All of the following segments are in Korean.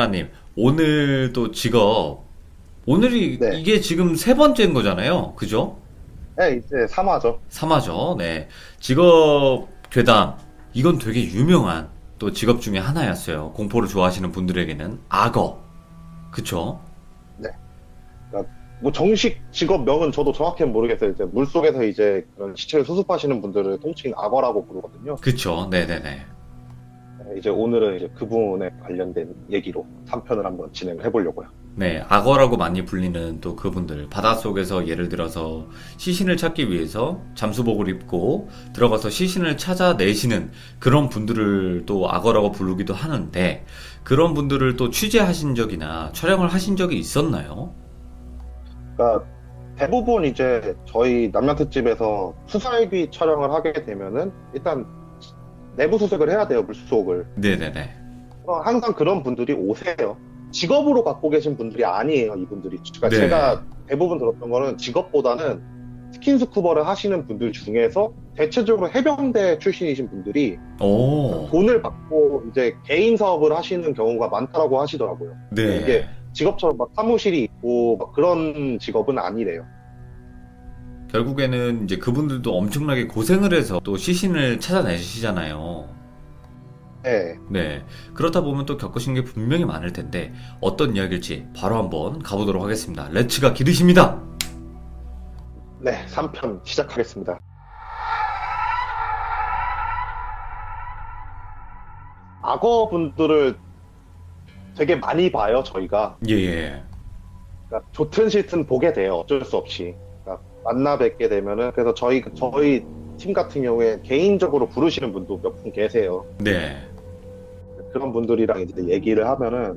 하나님, 오늘 또 직업, 오늘이 네. 이게 지금 세 번째인 거잖아요. 그죠? 네, 이제 3화죠. 3화죠. 네. 직업 괴담, 이건 되게 유명한 또 직업 중에 하나였어요. 공포를 좋아하시는 분들에게는. 악어. 그쵸? 네. 그러니까 뭐 정식 직업명은 저도 정확히는 모르겠어요. 이제 물속에서 이제 그런 시체를 수습하시는 분들을 통칭 악어라고 부르거든요. 그쵸? 네네네. 네, 이제 오늘은 이제 그분에 관련된 얘기로 3편을 한번 진행을 해보려고요. 네, 악어라고 많이 불리는 또 그분들, 바닷속에서 예를 들어서 시신을 찾기 위해서 잠수복을 입고 들어가서 시신을 찾아내시는 그런 분들을 또 악어라고 부르기도 하는데, 그런 분들을 또 취재하신 적이나 촬영을 하신 적이 있었나요? 그러니까 대부분 이제 저희 남양특집에서 수사일기 촬영을 하게 되면은 일단 내부 수색을 해야 돼요, 물속을. 네네네. 항상 그런 분들이 오세요. 직업으로 갖고 계신 분들이 아니에요, 이분들이. 그러니까 네. 제가 대부분 들었던 거는 직업보다는 스킨스쿠버를 하시는 분들 중에서 대체적으로 해병대 출신이신 분들이 오, 돈을 받고 이제 개인 사업을 하시는 경우가 많다라고 하시더라고요. 그러니까 이게 네. 직업처럼 막 사무실이 있고 막 그런 직업은 아니래요. 결국에는 이제 그분들도 엄청나게 고생을 해서 또 시신을 찾아내시잖아요. 네, 네. 그렇다 보면 또 겪으신 게 분명히 많을 텐데, 어떤 이야기일지 바로 한번 가보도록 하겠습니다. 렛츠가 기르십니다! 네, 3편 시작하겠습니다. 악어분들을 되게 많이 봐요, 저희가. 예, 예. 그러니까 좋든 싫든 보게 돼요. 어쩔 수 없이. 그러니까 만나 뵙게 되면은 그래서 저희 팀 같은 경우에 개인적으로 부르시는 분도 몇 분 계세요. 네. 그런 분들이랑 이제 얘기를 하면은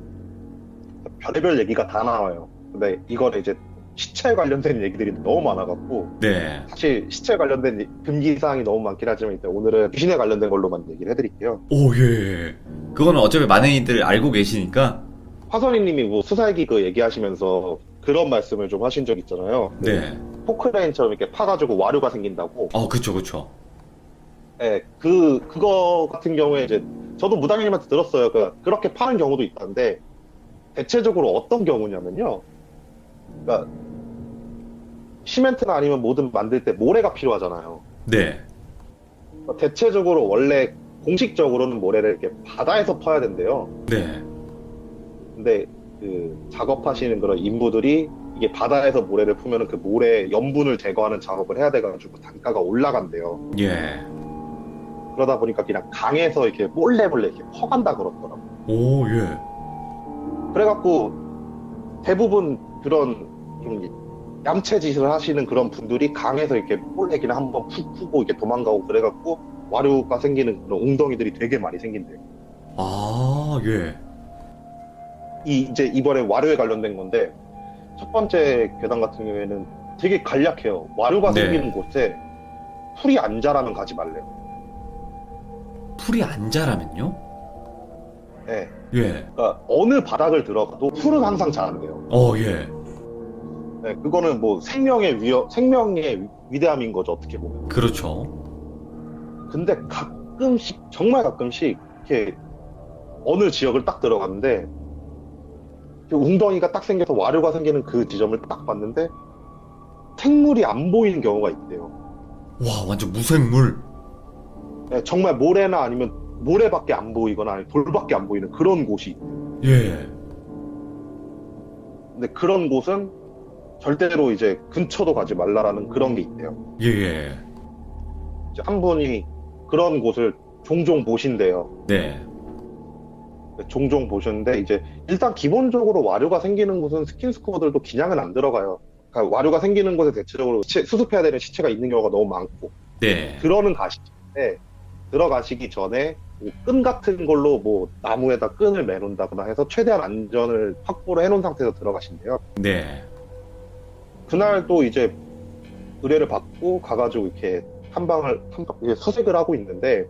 별의별 얘기가 다 나와요. 근데 이거는 이제 시체 관련된 얘기들이 너무 많아갖고 네. 사실 시체 관련된 금기 사항이 너무 많긴 하지만 일단 오늘은 귀신에 관련된 걸로만 얘기를 해드릴게요. 오, 예, 예. 그거는 어차피 많은 이들 알고 계시니까. 화선이님이 뭐 수사기 그 얘기하시면서 그런 말씀을 좀 하신 적 있잖아요. 그 네. 포크레인처럼 이렇게 파가지고 와류가 생긴다고. 그쵸, 그쵸. 네, 그거 같은 경우에 이제 저도 무당님한테 들었어요. 그렇게 파는 경우도 있다는데 대체적으로 어떤 경우냐면요. 그러니까 시멘트나 아니면 뭐든 만들 때 모래가 필요하잖아요. 네. 그러니까 대체적으로 원래 공식적으로는 모래를 이렇게 바다에서 퍼야 된대요. 네. 근데 그 작업하시는 그런 인부들이 이게 바다에서 모래를 풀면은 그 모래 염분을 제거하는 작업을 해야 돼가지고 단가가 올라간대요. 예. 그러다 보니까 그냥 강에서 이렇게 몰래 몰래 이렇게 퍼간다 그러더라고. 오, 예. 그래갖고 대부분 그런 좀 얌체 짓을 하시는 그런 분들이 강에서 이렇게 몰래 그냥 한번 푹 푸고 이렇게 도망가고 그래갖고 와류가 생기는 그런 웅덩이들이 되게 많이 생긴대요. 아, 예. 이제 이번에 와류에 관련된 건데 첫 번째 괴담 같은 경우에는 되게 간략해요. 와류가 네. 생기는 곳에 풀이 안 자라면 가지 말래요. 풀이 안 자라면요? 예. 예. 그러니까 어느 바닥을 들어가도 풀은 항상 자란대요. 예. 예, 그거는 뭐 생명의 위대함인 거죠, 어떻게 보면. 그렇죠. 근데 가끔씩, 정말 가끔씩, 이렇게 어느 지역을 딱 들어갔는데, 그 웅덩이가 딱 생겨서 와류가 생기는 그 지점을 딱 봤는데, 생물이 안 보이는 경우가 있대요. 와, 완전 무생물. 예, 정말 모래나 아니면 모래밖에 안 보이거나 아니면 돌밖에 안 보이는 그런 곳이 있대요. 예. 근데 그런 곳은 절대로 이제 근처도 가지 말라라는 그런 게 있대요. 예, 예. 이제 한 분이 그런 곳을 종종 보신대요. 네. 종종 보셨는데 이제 일단 기본적으로 와류가 생기는 곳은 스킨스쿠버들도 그냥은 안 들어가요. 그러니까 와류가 생기는 곳에 대체적으로 수습해야 되는 시체가 있는 경우가 너무 많고 네. 들어는 가시는데 들어가시기 전에 뭐끈 같은 걸로 뭐 나무에다 끈을 매놓는다거나 해서 최대한 안전을 확보를 해놓은 상태에서 들어가신대요. 네. 그날 또 이제 의뢰를 받고 가가지고 이렇게 이제 수색을 하고 있는데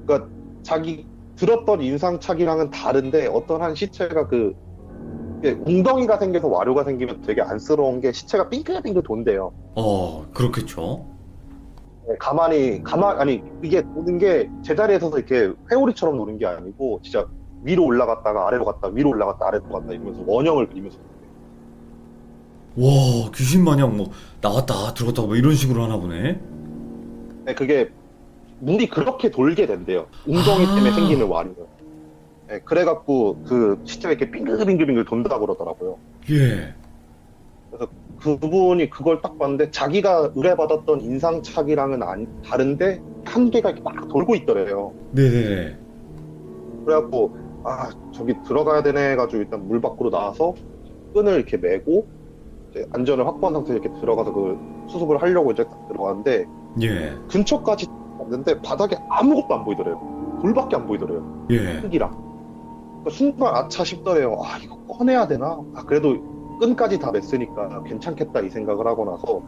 그러니까 자기 들었던 인상착이랑은 다른데 어떤 한 시체가 이게 웅덩이가 생겨서 와류가 생기면 되게 안쓰러운 게 시체가 빙글빙글 돈대요. 그렇겠죠. 네, 아니, 이게 노는 게 제자리에 서서 이렇게 회오리처럼 노는 게 아니고, 진짜 위로 올라갔다가 아래로 갔다 위로 올라갔다 아래로 갔다 이러면서 원형을 그리면서 와, 귀신 마냥 뭐 나갔다 들어갔다 뭐 이런 식으로 하나 보네. 네, 그게 물이 그렇게 돌게 된대요. 웅덩이 때문에 아. 생기는 왈이요. 네, 그래갖고 그 시체가 이렇게 빙글빙글빙글 돈다고 그러더라고요. 예. 그래서 그분이 그걸 딱 봤는데 자기가 의뢰받았던 인상착의랑은 다른데 한 개가 이렇게 막 돌고 있더래요. 네네네. 그래갖고 아 저기 들어가야 되네 해가지고 일단 물 밖으로 나와서 끈을 이렇게 메고 이제 안전을 확보한 상태에서 이렇게 들어가서 그 수습을 하려고 이제 딱 들어가는데 예. 근처까지 갔는데 바닥에 아무것도 안 보이더래요. 돌밖에 안 보이더래요. 예. 흙이랑. 그러니까 순간 아차 싶더래요. 아 이거 꺼내야 되나? 아 그래도 끈까지 다 맸으니까 괜찮겠다 이 생각을 하고 나서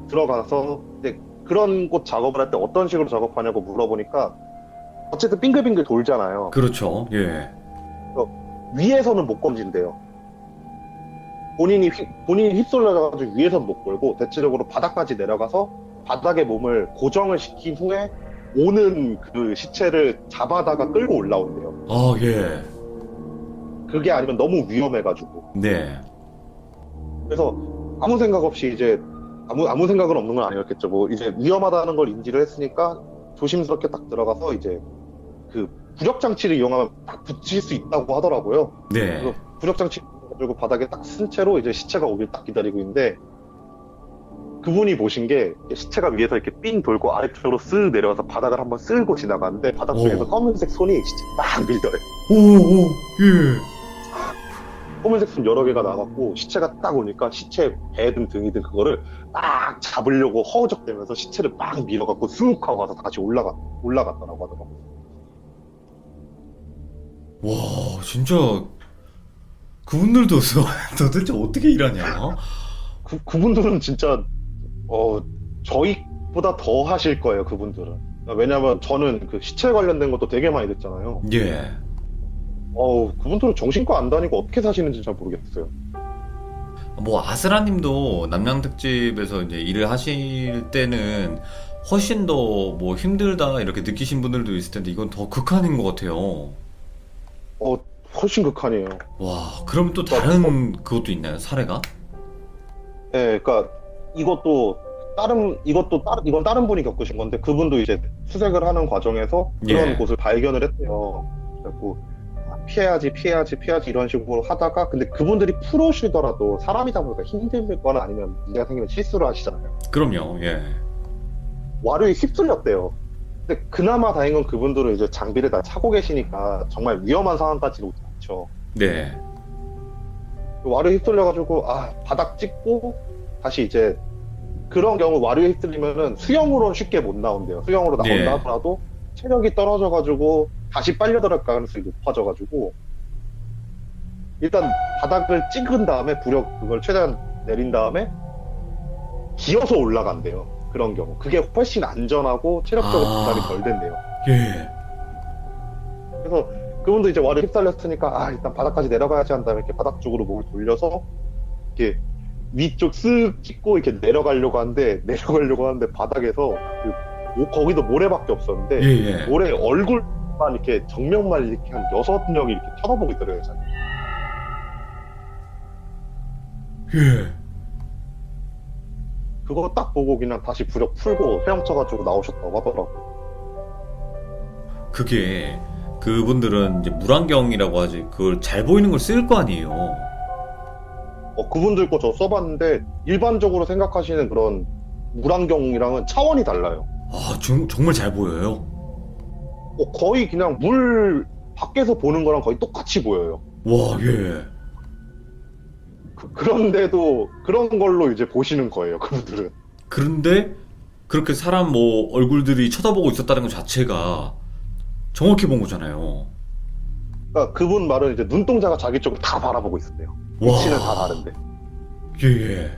들어가서 이제 그런 곳 작업을 할 때 어떤 식으로 작업하냐고 물어보니까 어쨌든 빙글빙글 돌잖아요. 그렇죠. 예. 위에서는 못 건진대요. 본인이 휩쓸려가지고 위에서는 못 걸고 대체적으로 바닥까지 내려가서 바닥에 몸을 고정을 시킨 후에 오는 그 시체를 잡아다가 끌고 올라온대요. 아, 예. 그게 아니면 너무 위험해가지고. 네. 그래서 아무 생각 없이 이제 아무 생각은 없는 건 아니었겠죠. 뭐 이제 위험하다는 걸 인지를 했으니까 조심스럽게 딱 들어가서 이제 그 부력 장치를 이용하면 딱 붙일 수 있다고 하더라고요. 네. 그래서 부력 장치 가지고 바닥에 딱 쓴 채로 이제 시체가 오길 딱 기다리고 있는데 그분이 보신 게 시체가 위에서 이렇게 삥 돌고 아래쪽으로 쓱 내려와서 바닥을 한번 쓸고 지나가는데 바닥 쪽에서 오. 검은색 손이 시체 딱 밀더래. 오, 오, 예. 검은색 손 여러 개가 나갔고 시체가 딱 오니까 시체 배든 등이든 그거를 딱 잡으려고 허우적대면서 시체를 막 밀어갖고 쑥 하고 가서 다시 올라갔다라고 하더라고요. 와, 진짜 그분들도 도대체 어떻게 일하냐? 그분들은 진짜 저희보다 더 하실 거예요, 그분들은. 왜냐면 저는 그 시체 관련된 것도 되게 많이 듣잖아요. 예. 그분들은 정신과 안 다니고 어떻게 사시는지 잘 모르겠어요. 뭐 아스라님도 남양특집에서 이제 일을 하실 때는 훨씬 더 뭐 힘들다 이렇게 느끼신 분들도 있을 텐데 이건 더 극한인 것 같아요. 훨씬 극한이에요. 와, 그럼 또 다른 그것도 있나요? 사례가? 예, 그러니까 이건 다른 분이 겪으신 건데 그분도 이제 수색을 하는 과정에서 그런 예. 곳을 발견을 했대요. 그래서 피해야지 이런 식으로 하다가 근데 그분들이 프로시더라도 사람이다 보니까 힘들거나 아니면 문제가 생기면 실수를 하시잖아요. 그럼요. 예. 와류에 휩쓸렸대요. 근데 그나마 다행인 건 그분들은 이제 장비를 다 차고 계시니까 정말 위험한 상황까지는 오지 않죠. 네. 와류에 휩쓸려가지고 바닥 찍고 다시 이제 그런 경우 와류에 휩쓸리면은 수영으로는 쉽게 못 나온대요. 수영으로 나온다 네. 하더라도 체력이 떨어져가지고 다시 빨려 들어갈 가능성이 높아져가지고 일단 바닥을 찍은 다음에 부력 그걸 최대한 내린 다음에 기어서 올라간대요. 그런 경우 그게 훨씬 안전하고 체력적으로 부담이 덜 된대요. 예. 그래서 그분도 이제 와류 휩쓸렸으니까 일단 바닥까지 내려가야지 한 다음에 이렇게 바닥 쪽으로 몸을 돌려서 이렇게 위쪽 쓱 찍고 이렇게 내려가려고 하는데 바닥에서 거기도 모래밖에 없었는데 예, 예. 모래 얼굴만 이렇게 정면만 이렇게 한 6명이 이렇게 쳐다보고 있더래요. 자기. 예. 그거 딱 보고 그냥 다시 부력 풀고 헤엄쳐가지고 나오셨다고 하더라고요. 그게 그분들은 이제 물안경이라고 하지 그걸 잘 보이는 걸 쓸 거 아니에요. 그분들 거 저 써봤는데 일반적으로 생각하시는 그런 물안경이랑은 차원이 달라요. 아, 정말 잘 보여요. 거의 그냥 물 밖에서 보는 거랑 거의 똑같이 보여요. 와, 예. 그런데도 그런 걸로 이제 보시는 거예요, 그분들은. 그런데 그렇게 사람 뭐 얼굴들이 쳐다보고 있었다는 것 자체가 정확히 본 거잖아요. 그러니까 그분 말은 이제 눈동자가 자기 쪽을 다 바라보고 있었대요. 위치는 다 다른데. 예, 예.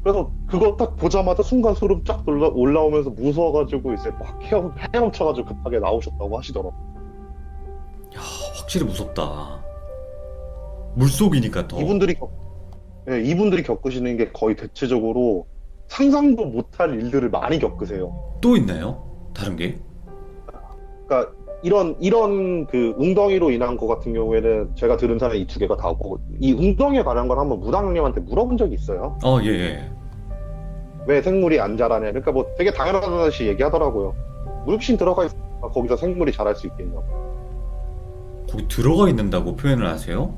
그래서 그거 딱 보자마자 순간 소름 쫙 올라오면서 무서워가지고 이제 막 헤엄쳐가지고 급하게 나오셨다고 하시더라고요. 야, 확실히 무섭다. 물속이니까 더. 이분들이 겪으시는 게 거의 대체적으로 상상도 못할 일들을 많이 겪으세요. 또 있나요? 다른 게? 그러니까 이런 그 웅덩이로 인한 거 같은 경우에는 제가 들은 사람이 이 두 개가 다고, 이 웅덩이에 관한 걸 한번 무당님한테 물어본 적이 있어요. 예, 예. 왜 생물이 안 자라냐. 그러니까 뭐 되게 당연하다듯이 얘기하더라고요. 물귀신 들어가 있으니까 거기서 생물이 자랄 수 있겠냐고. 거기 들어가 있는다고 표현을 하세요?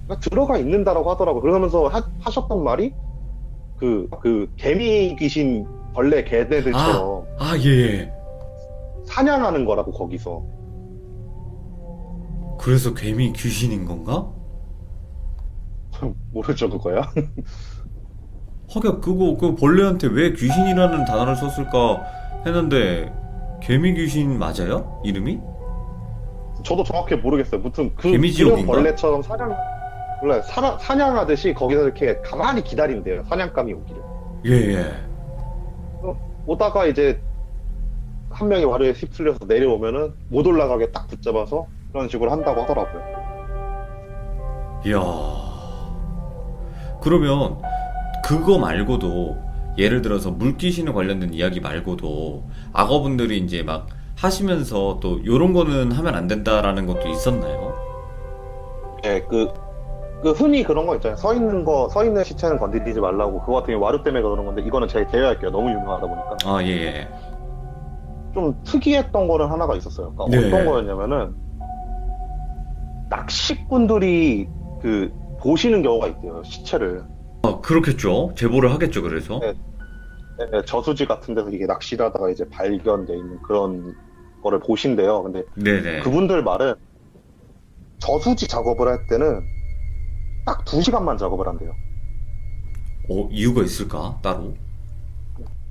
그러니까 들어가 있는다라고 하더라고요. 그러면서 하셨던 말이 그 개미 귀신 벌레 개들처럼 예, 예. 사냥하는 거라고 거기서. 그래서 개미 귀신인 건가? 모르죠 그거야? 하긴 그거 그 벌레한테 왜 귀신이라는 단어를 썼을까 했는데 개미 귀신 맞아요? 이름이? 저도 정확히 모르겠어요. 무튼 그런 개미지옥인가? 벌레처럼 원래 사냥하듯이 거기서 이렇게 가만히 기다린대요. 사냥감이 오기를. 예, 예. 오다가 이제 한 명이 와르에 휩쓸려서 내려오면은 못 올라가게 딱 붙잡아서 그런 식으로 한다고 하더라고요. 이야. 그러면 그거 말고도 예를 들어서 물귀신에 관련된 이야기 말고도 악어분들이 이제 막 하시면서 또 요런 거는 하면 안 된다라는 것도 있었나요? 예, 그 흔히 그런 거 있잖아요. 서 있는 시체는 건드리지 말라고. 그거 같은 경우 와르 때문에 그러는 건데, 이거는 제가 제외할게요. 너무 유명하다 보니까. 예, 예. 좀 특이했던 거는 하나가 있었어요. 그러니까 네. 어떤 거였냐면은, 낚시꾼들이 보시는 경우가 있대요. 시체를. 그렇겠죠. 제보를 하겠죠, 그래서. 네. 네, 저수지 같은 데서 이게 낚시를 하다가 이제 발견돼 있는 그런 거를 보신대요. 근데 네네. 그분들 말은 저수지 작업을 할 때는 딱 2시간만 작업을 한대요. 이유가 있을까? 따로?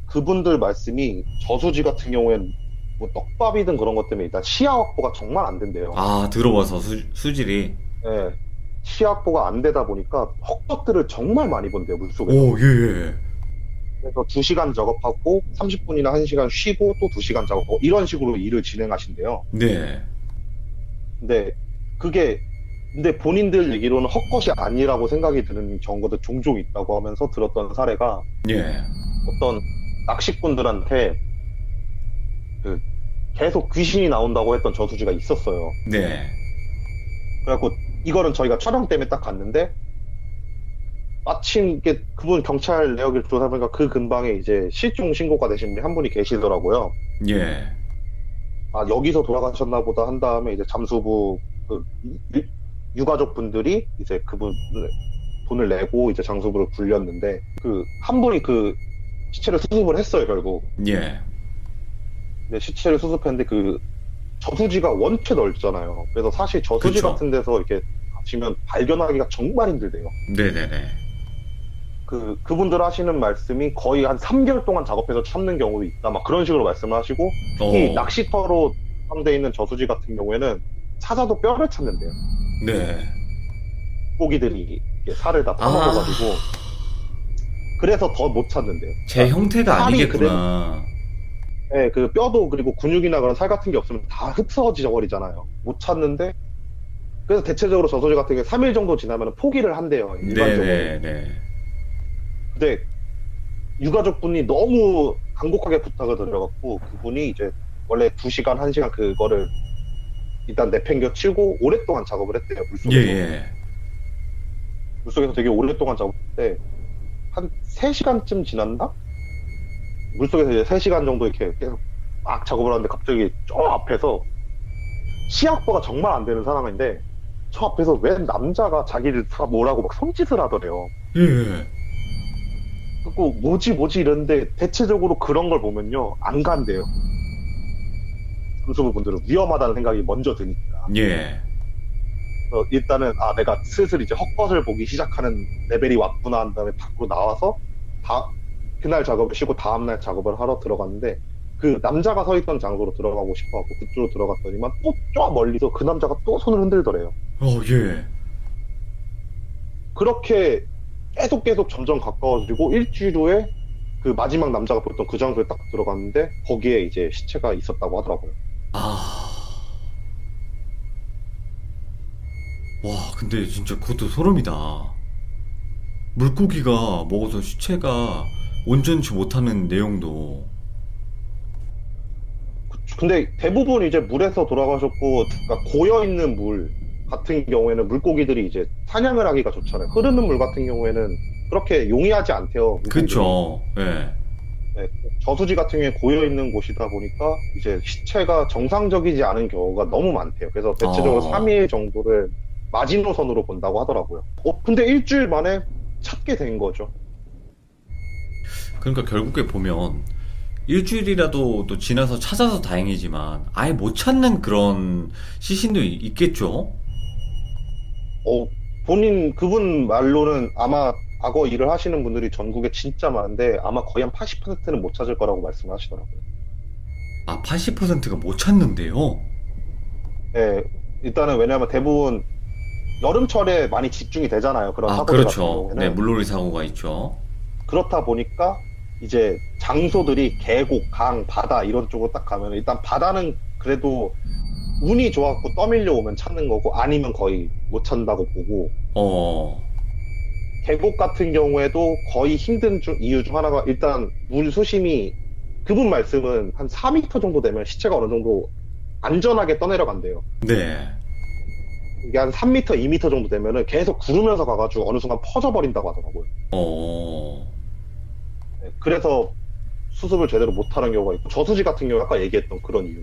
그분들 말씀이 저수지 같은 경우엔 뭐 떡밥이든 그런 것 때문에 일단 시야 확보가 정말 안 된대요. 들어봐서 수질이. 네, 시야 확보가 안 되다 보니까 헛것들을 정말 많이 본대요, 물속에서. 예, 예. 그래서 2시간 작업하고 30분이나 1시간 쉬고 또 2시간 작업하고 이런 식으로 일을 진행하신대요. 네. 근데 본인들 얘기로는 헛것이 아니라고 생각이 드는 경우도 종종 있다고 하면서 들었던 사례가, 예. 어떤 낚시꾼들한테 계속 귀신이 나온다고 했던 저수지가 있었어요. 네. 그래갖고 이거는 저희가 촬영 때문에 딱 갔는데, 마침 그분 경찰 내역을 조사해보니까 그 근방에 이제 실종 신고가 되신 분이 한 분이 계시더라고요. 예. 여기서 돌아가셨나 보다 한 다음에 이제 잠수부 유가족 분들이 이제 그분을 돈을 내고 이제 장수부를 굴렸는데, 한 분이 시체를 수습을 했어요, 결국. 예. 근데 시체를 수습했는데 저수지가 원체 넓잖아요. 그래서 사실 저수지 그쵸. 같은 데서 이렇게 가시면 발견하기가 정말 힘들대요. 네네네. 그분들 하시는 말씀이 거의 한 3개월 동안 작업해서 찾는 경우도 있다, 막 그런 식으로 말씀을 하시고, 특히 낚시터로 포함되어 있는 저수지 같은 경우에는 찾아도 뼈를 찾는데요. 네. 고기들이 이렇게 살을 다 파먹어가지고. 그래서 더 못 찾는데요. 제 형태가 살이 아니겠구나. 네, 뼈도 그리고 근육이나 그런 살 같은 게 없으면 다 흡사해져 버리잖아요. 못 찾는데, 그래서 대체적으로 저수지 같은 게 3일 정도 지나면 포기를 한대요, 일반적으로. 네네네. 근데 유가족분이 너무 간곡하게 부탁을 드려갖고, 그분이 이제 원래 2시간, 1시간 그거를 일단 내팽겨 치고 오랫동안 작업을 했대요, 물속에서. 예. 물속에서 되게 오랫동안 작업했는데, 한 3시간쯤 지났나? 물속에서 이제 3시간 정도 이렇게 계속 막 작업을 하는데, 갑자기 저 앞에서 시야 확보가 정말 안 되는 상황인데, 저 앞에서 웬 남자가 자기를 다 뭐라고 막 손짓을 하더래요. 예. 그리고 뭐지 이랬는데, 대체적으로 그런 걸 보면요, 안 간대요. 장수부분들은 위험하다는 생각이 먼저 드니까. 예. 일단은 내가 슬슬 이제 헛것을 보기 시작하는 레벨이 왔구나 한 다음에 밖으로 나와서 그날 작업을 쉬고 다음날 작업을 하러 들어갔는데, 그 남자가 서 있던 장소로 들어가고 싶어갖고 그쪽으로 들어갔더니만 또 저 멀리서 그 남자가 또 손을 흔들더래요. 예. 그렇게 계속 점점 가까워지고, 일주일 후에 그 마지막 남자가 보였던 그 장소에 딱 들어갔는데, 거기에 이제 시체가 있었다고 하더라고요. 와, 근데 진짜 그것도 소름이다. 물고기가 먹어서 시체가 온전치 못하는 내용도. 그쵸. 근데 대부분 이제 물에서 돌아가셨고, 그러니까 고여 있는 물 같은 경우에는 물고기들이 이제 사냥을 하기가 좋잖아요. 흐르는 물 같은 경우에는 그렇게 용이하지 않대요. 물고기들이. 그쵸. 예. 네, 저수지 같은 경우에 고여 있는 곳이다 보니까 이제 시체가 정상적이지 않은 경우가 너무 많대요. 그래서 대체적으로 어. 3일 정도를 마지노선으로 본다고 하더라고요. 근데 일주일 만에 찾게 된 거죠. 그러니까 결국에 보면 일주일이라도 또 지나서 찾아서 다행이지만 아예 못 찾는 그런 시신도 있겠죠? 어, 그분 말로는 아마 악어 일을 하시는 분들이 전국에 진짜 많은데 아마 거의 한 80%는 못 찾을 거라고 말씀을 하시더라고요. 아, 80%가 못 찾는데요? 네, 일단은 왜냐하면 대부분 여름철에 많이 집중이 되잖아요. 그런 아, 사고들 같은 그렇죠. 네, 경우에는. 물놀이 사고가 있죠. 그렇다 보니까 이제 장소들이 계곡, 강, 바다 이런 쪽으로 딱 가면 일단 바다는 그래도 운이 좋았고 떠밀려 오면 찾는 거고 아니면 거의 못 찾는다고 보고 어, 계곡 같은 경우에도 거의 힘든 이유 중 하나가 일단 물 수심이 그분 말씀은 한 4m 정도 되면 시체가 어느 정도 안전하게 떠내려간대요. 네. 이게 한 3m, 2m 정도 되면은 계속 구르면서 가가지고 어느 순간 퍼져버린다고 하더라고요. 어, 네, 그래서 수습을 제대로 못하는 경우가 있고 저수지 같은 경우 아까 얘기했던 그런 이유.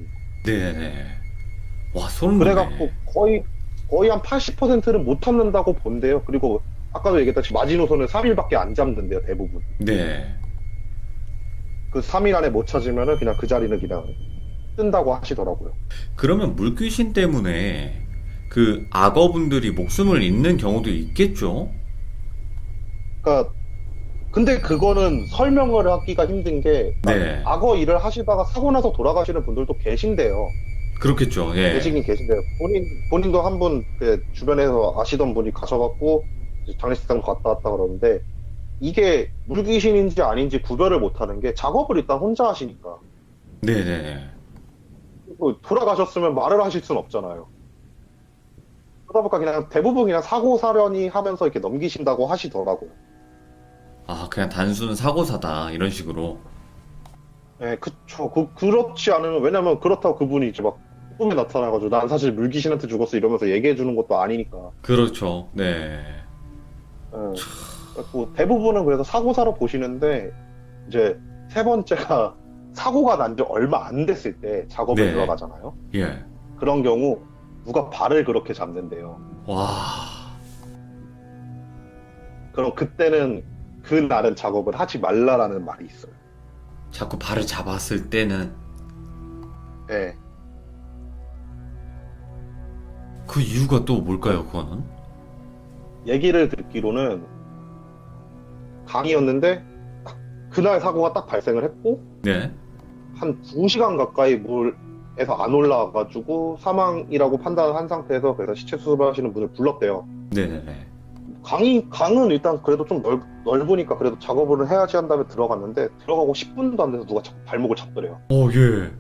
네네. 와, 소름 그래갖고 돋네. 거의 한 80%는 못 찾는다고 본대요. 그리고 아까도 얘기했다시피 마지노선은 3일밖에 안 잡는데요, 대부분. 네. 그 3일 안에 못 찾으면은 그냥 그 자리는 그냥 뜬다고 하시더라고요. 그러면 물귀신 때문에 그 악어분들이 목숨을 잃는 경우도 있겠죠? 그러니까 근데 그거는 설명을 하기가 힘든 게 네. 악어 일을 하시다가 사고 나서 돌아가시는 분들도 계신데요. 그렇겠죠. 예. 계시긴 계신데요. 본인도 한 분 그 주변에서 아시던 분이 가셔갖고 이제 장례식장 갔다 왔다 그러는데 이게 물귀신인지 아닌지 구별을 못하는 게 작업을 일단 혼자 하시니까 네네. 그리고 돌아가셨으면 말을 하실 순 없잖아요. 그러다 보니까 그냥 대부분 그냥 사고 사려니 하면서 이렇게 넘기신다고 하시더라고요. 아, 그냥 단순 사고사다. 이런 식으로. 네, 그쵸. 그렇지 않으면, 왜냐면 그렇다고 그분이 이제 막 꿈에 나타나가지고, 난 사실 물귀신한테 죽었어 이러면서 얘기해 주는 것도 아니니까. 그렇죠. 네. 예. 그래갖고 대부분은 그래서 사고사로 보시는데, 이제 세 번째가 사고가 난 지 얼마 안 됐을 때 작업에 네. 들어가잖아요. 예. 그런 경우, 누가 발을 그렇게 잡는데요. 와. 그럼 그때는, 그날은 작업을 하지 말라라는 말이 있어요. 자꾸 발을 잡았을 때는 예. 그 이유가 또 뭘까요, 그거는? 얘기를 듣기로는 강이었는데, 그날 사고가 딱 발생을 했고, 네. 한 2시간 가까이 물에서 안 올라와가지고 사망이라고 판단한 상태에서 그래서 시체 수습을 하시는 분을 불렀대요. 네네네. 강은 일단 그래도 좀 넓으니까 그래도 작업을 해야지 한 다음에 들어갔는데 들어가고 10분도 안 돼서 누가 발목을 잡더래요. 예.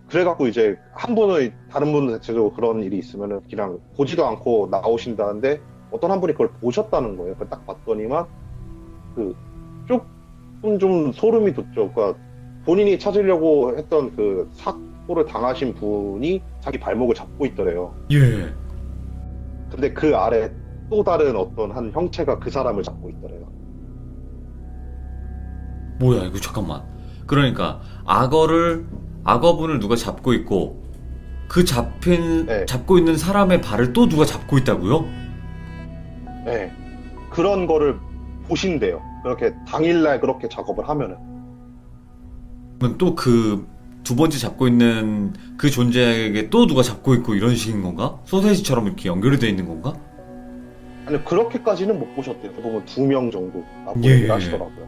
그래갖고 이제 한 분은 다른 분은 대체적으로 그런 일이 있으면은 그냥 보지도 않고 나오신다는데 어떤 한 분이 그걸 보셨다는 거예요. 그걸 딱 봤더니만 그 조금 좀 소름이 돋죠. 그러니까 본인이 찾으려고 했던 그 사고를 당하신 분이 자기 발목을 잡고 있더래요. 예. 근데 그 아래 또 다른 어떤 한 형체가 그 사람을 잡고 있더래요. 뭐야, 이거 잠깐만. 그러니까 악어분을 누가 잡고 있고 그 네, 잡고 있는 사람의 발을 또 누가 잡고 있다고요? 네. 그런 거를 보신대요. 그렇게 당일날 그렇게 작업을 하면은. 그러면 또 그 두 번째 잡고 있는 그 존재에게 또 누가 잡고 있고 이런 식인 건가? 소세지처럼 이렇게 연결이 돼 있는 건가? 아니, 그렇게까지는 못 보셨대요. 보면 2명 정도라고 예. 얘기를 하시더라고요.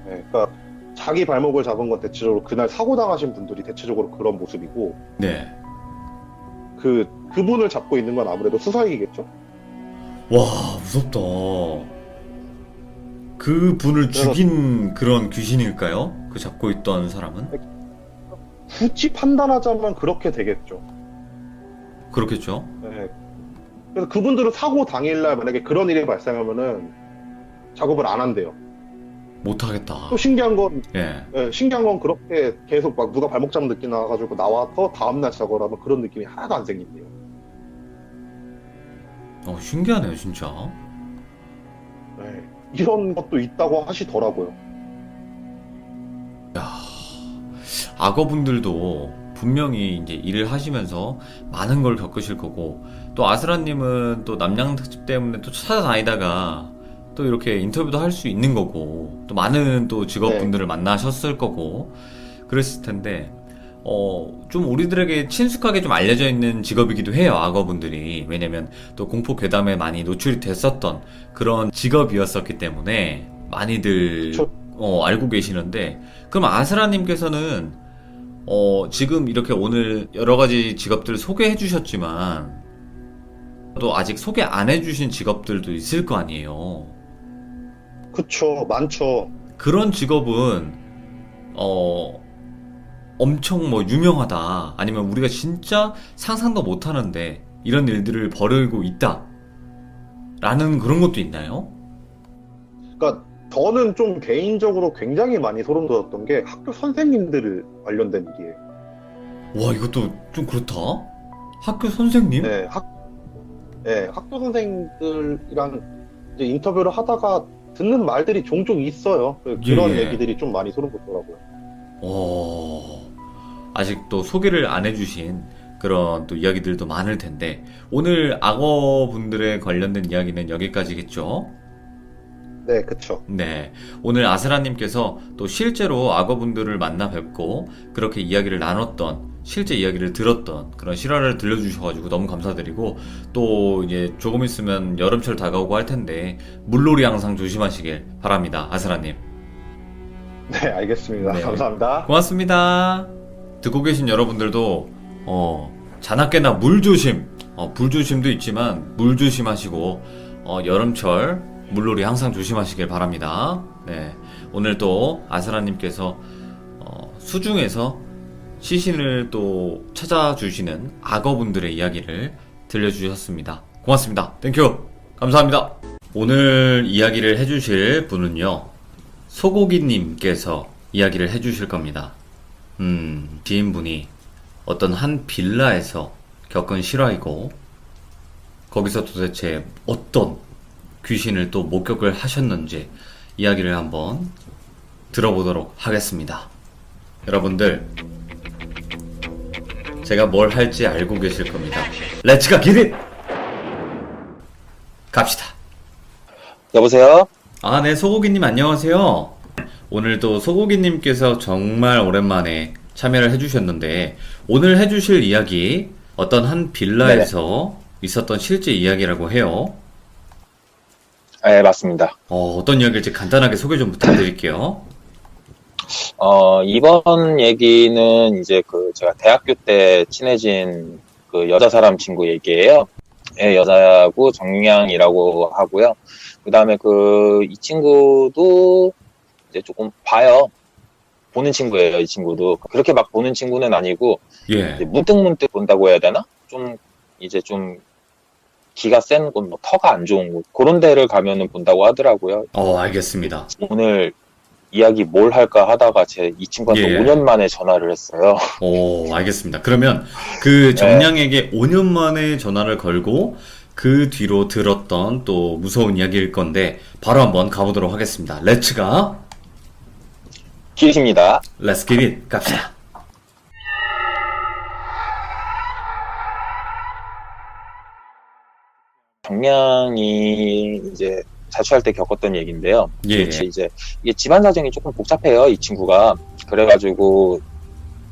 네, 그러니까 자기 발목을 잡은 건 대체적으로 그날 사고 당하신 분들이 대체적으로 그런 모습이고, 네. 그분을 잡고 있는 건 아무래도 수사이겠죠? 와, 무섭다. 그 분을 그래서- 죽인 그런 귀신일까요? 그 잡고 있던 사람은? 굳이 판단하자면 그렇게 되겠죠. 그렇겠죠. 네. 그래서 그분들은 사고 당일날 만약에 그런 일이 발생하면은 작업을 안 한대요. 못하겠다. 또 신기한 건, 예. 신기한 건 그렇게 계속 막 누가 발목 잡는 느낌 나와가지고 나와서 다음날 작업을 하면 그런 느낌이 하나도 안 생긴대요. 신기하네요, 진짜. 네, 이런 것도 있다고 하시더라고요. 악어분들도 분명히 이제 일을 하시면서 많은 걸 겪으실 거고, 또 아스라님은 또 남양 특집 때문에 또 찾아다니다가 또 이렇게 인터뷰도 할 수 있는 거고, 또 많은 또 직업분들을 만나셨을 거고, 그랬을 텐데, 좀 우리들에게 친숙하게 좀 알려져 있는 직업이기도 해요, 악어분들이. 왜냐면 또 공포 괴담에 많이 노출이 됐었던 그런 직업이었었기 때문에 많이들 그쵸. 알고 계시는데, 그럼 아스라님께서는 지금 이렇게 오늘 여러 가지 직업들 소개해 주셨지만, 또 아직 소개 안 해주신 직업들도 있을 거 아니에요. 그쵸, 많죠. 그런 직업은, 엄청 뭐 유명하다. 아니면 우리가 진짜 상상도 못 하는데, 이런 일들을 벌이고 있다. 라는 그런 것도 있나요? 그러니까 저는 좀 개인적으로 굉장히 많이 소름 돋았던 게 학교 선생님들 관련된 일이에요. 와, 이것도 좀 그렇다. 학교 선생님? 네, 학교 선생님들이랑 이제 인터뷰를 하다가 듣는 말들이 종종 있어요. 그런 예. 얘기들이 좀 많이 소름 돋더라고요. 아직도 소개를 안 해주신 그런 또 이야기들도 많을 텐데, 오늘 악어분들에 관련된 이야기는 여기까지겠죠? 네, 그쵸. 네. 오늘 아스라님께서 또 실제로 악어분들을 만나 뵙고 그렇게 이야기를 나눴던, 실제 이야기를 들었던 그런 실화를 들려주셔가지고 너무 감사드리고, 또 이제 조금 있으면 여름철 다가오고 할 텐데 물놀이 항상 조심하시길 바랍니다, 아스라님. 네, 알겠습니다. 네. 감사합니다. 고맙습니다. 듣고 계신 여러분들도 자나깨나 물 조심, 불 조심도 있지만 물 조심하시고 여름철 물놀이 항상 조심하시길 바랍니다. 네, 오늘 또 아스라님께서 수중에서 시신을 또 찾아주시는 악어분들의 이야기를 들려주셨습니다. 고맙습니다. 땡큐. 감사합니다. 오늘 이야기를 해주실 분은요, 소고기님께서 이야기를 해주실 겁니다. 지인분이 어떤 한 빌라에서 겪은 실화이고, 거기서 도대체 어떤 귀신을 또 목격을 하셨는지 이야기를 한번 들어보도록 하겠습니다. 여러분들, 제가 뭘 할지 알고 계실 겁니다. 렛츠가 기릿! 갑시다. 여보세요? 네, 소고기님 안녕하세요. 오늘도 소고기님께서 정말 오랜만에 참여를 해주셨는데, 오늘 해주실 이야기, 어떤 한 빌라에서 있었던 실제 이야기라고 해요. 네, 맞습니다. 어떤 이야기일지 간단하게 소개 좀 부탁드릴게요. 이번 얘기는 이제 제가 대학교 때 친해진 그 여자 사람 친구 얘기예요. 예, 여자하고 정량이라고 하고요. 그 다음에 이 친구도 이제 조금 봐요. 보는 친구예요, 이 친구도. 그렇게 막 보는 친구는 아니고, 예. 이제 문득문득 본다고 해야 되나? 이제 좀, 기가 센 곳, 뭐, 터가 안 좋은 곳, 그런 데를 가면은 본다고 하더라고요. 알겠습니다. 오늘 이야기 뭘 할까 하다가 이 친구한테 예. 5년 만에 전화를 했어요. 알겠습니다. 그러면 그 정량에게 5년 만에 전화를 걸고 그 뒤로 들었던 또 무서운 이야기일 건데, 바로 한번 가보도록 하겠습니다. 렛츠가 기십니다. 렛츠 기릿 갑시다. 정량이 이제 자취할 때 겪었던 얘기인데요. 예. 그렇지, 이제 이게 집안 사정이 조금 복잡해요, 이 친구가. 그래가지고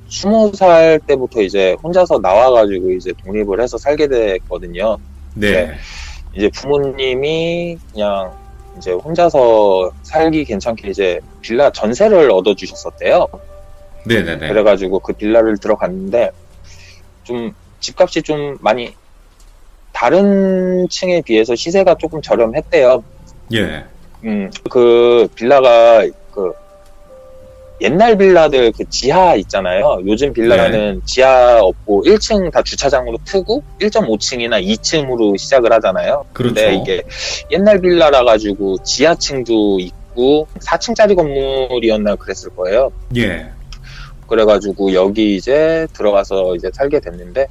20살 때부터 이제 혼자서 나와가지고 이제 독립을 해서 살게 됐거든요. 네. 이제 부모님이 그냥 이제 혼자서 살기 괜찮게 이제 빌라 전세를 얻어주셨었대요. 네네네. 그래가지고 그 빌라를 들어갔는데 좀 집값이 좀 많이 다른 층에 비해서 시세가 조금 저렴했대요. 예. 그 빌라가 옛날 빌라들 지하 있잖아요. 요즘 빌라는 지하 없고 1층 다 주차장으로 트고 1.5층이나 2층으로 시작을 하잖아요. 그렇죠. 근데 이게 옛날 빌라라 가지고 지하층도 있고 4층짜리 건물이었나 그랬을 거예요. 예. 그래가지고 여기 이제 들어가서 이제 살게 됐는데,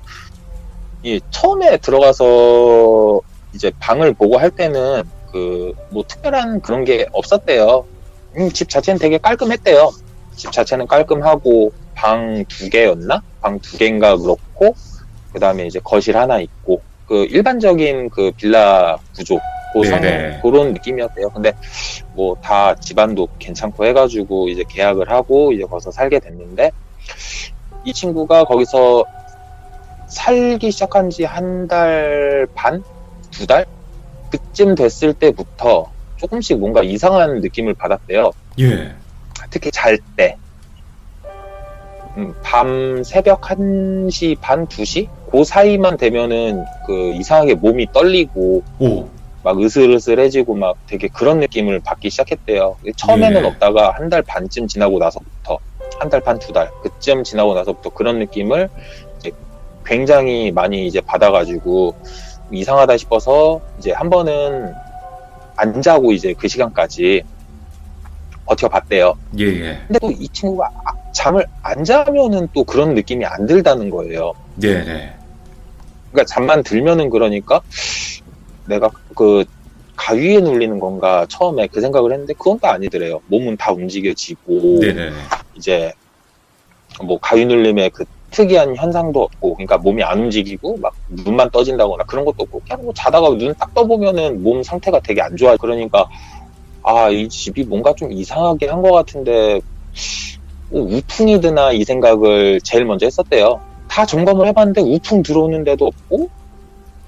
이 처음에 들어가서 이제 방을 보고 할 때는 그 뭐 특별한 그런 게 없었대요. 집 자체는 되게 깔끔했대요. 집 자체는 깔끔하고 방 2개였나? 방 2개인가 그렇고, 그 다음에 이제 거실 하나 있고, 그 일반적인 그 빌라 구조 네네. 그런 느낌이었대요. 근데 뭐 다 집안도 괜찮고 해가지고 이제 계약을 하고 이제 거기서 살게 됐는데, 이 친구가 거기서 살기 시작한 지 1달 반? 2달? 그쯤 됐을 때부터 조금씩 뭔가 이상한 느낌을 받았대요. 예. 특히 잘 때. 밤 새벽 1시 반, 2시? 그 사이만 되면은 그 이상하게 몸이 떨리고 오. 막 으슬으슬해지고 막 되게 그런 느낌을 받기 시작했대요. 처음에는 예. 없다가 1달 반쯤 지나고 나서부터, 1달 반, 2달 그쯤 지나고 나서부터 그런 느낌을 이제 굉장히 많이 이제 받아가지고 이상하다 싶어서 이제 한 번은 안 자고 이제 그 시간까지 버텨봤대요. 예, 예. 근데 또 이 친구가 잠을 안 자면은 또 그런 느낌이 안 들다는 거예요. 네네. 그러니까 잠만 들면은 그러니까 내가 그 가위에 눌리는 건가 처음에 그 생각을 했는데 그건 또 아니더래요. 몸은 다 움직여지고 네네. 이제 뭐 가위 눌림의 그 특이한 현상도 없고, 그러니까 몸이 안 움직이고 막 눈만 떠진다거나 그런 것도 없고, 그냥 뭐 자다가 눈 딱 떠보면은 몸 상태가 되게 안 좋아. 그러니까 아, 이 집이 뭔가 좀 이상하게 한 것 같은데 뭐 우풍이 드나 이 생각을 제일 먼저 했었대요. 다 점검을 해봤는데 우풍 들어오는 데도 없고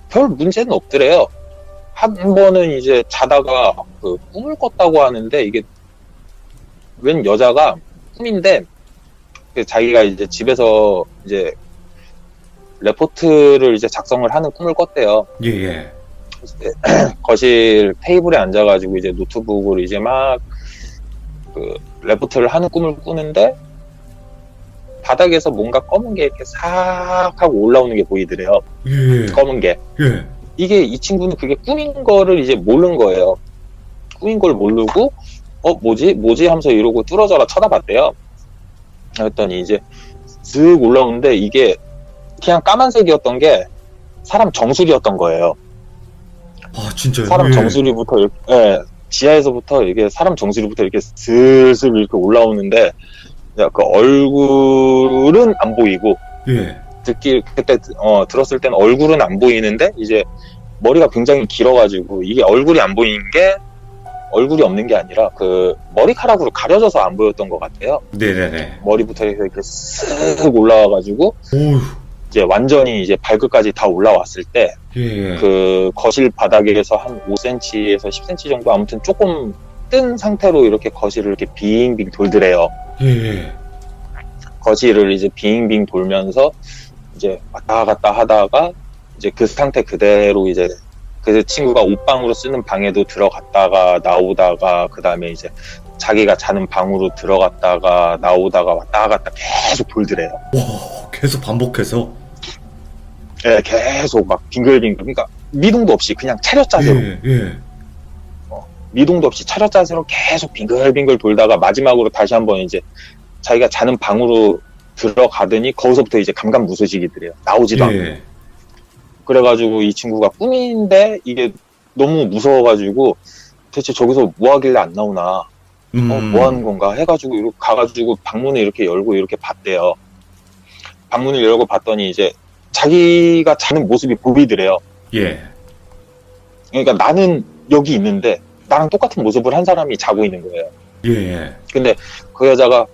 별 문제는 없더래요. 한 번은 이제 자다가 그 꿈을 꿨다고 하는데, 이게 웬 여자가 꿈인데 그 자기가 이제 집에서 이제 레포트를 이제 작성을 하는 꿈을 꿨대요. 예, 예. 거실 테이블에 앉아가지고 이제 노트북으로 이제 막 그 레포트를 하는 꿈을 꾸는데 바닥에서 뭔가 검은 게 이렇게 싹 하고 올라오는 게 보이더래요. 예. 검은 게. 예. 이게 이 친구는 그게 꿈인 거를 이제 모르는 거예요. 꿈인 걸 모르고 뭐지 하면서 이러고 뚫어져라 쳐다봤대요. 그랬더니 이제 슥 올라오는데 이게 그냥 까만색이었던 게 사람 정수리였던 거예요. 아, 진짜요? 사람 예. 정수리부터 이렇게, 예, 지하에서부터 이게 사람 정수리부터 이렇게 슬슬 이렇게 올라오는데 그 얼굴은 안 보이고, 예. 그때 들었을 때는 얼굴은 안 보이는데 이제 머리가 굉장히 길어가지고 이게 얼굴이 안 보이는 게 얼굴이 없는 게 아니라 그 머리카락으로 가려져서 안 보였던 것 같아요. 네네네. 머리부터 이렇게 쓱 올라와가지고 오우. 이제 완전히 이제 발끝까지 다 올라왔을 때 예. 그 거실 바닥에서 한 5cm에서 10cm 정도 아무튼 조금 뜬 상태로 이렇게 거실을 이렇게 빙빙 돌더래요. 예. 거실을 이제 빙빙 돌면서 이제 왔다 갔다 하다가 이제 그 상태 그대로 이제 그 친구가 옷방으로 쓰는 방에도 들어갔다가 나오다가 그 다음에 이제 자기가 자는 방으로 들어갔다가 나오다가 왔다 갔다 계속 돌더래요. 와, 계속 반복해서. 예, 계속 막 빙글빙글. 그러니까 미동도 없이 그냥 차렷 자세로. 예, 예. 미동도 없이 차렷 자세로 계속 빙글빙글 돌다가 마지막으로 다시 한번 이제 자기가 자는 방으로 들어가더니 거기서부터 이제 감감무소식이더래요. 나오지도 않고. 예. 그래가지고 이 친구가 꿈인데 이게 너무 무서워가지고 대체 저기서 뭐 하길래 안 나오나, 뭐 하는 건가 해가지고 이렇게 가가지고 방문을 이렇게 열고 이렇게 봤대요. 방문을 열고 봤더니 이제 자기가 자는 모습이 보이더래요. 예. 그러니까 나는 여기 있는데 나랑 똑같은 모습을 한 사람이 자고 있는 거예요. 예. 근데 그 여자가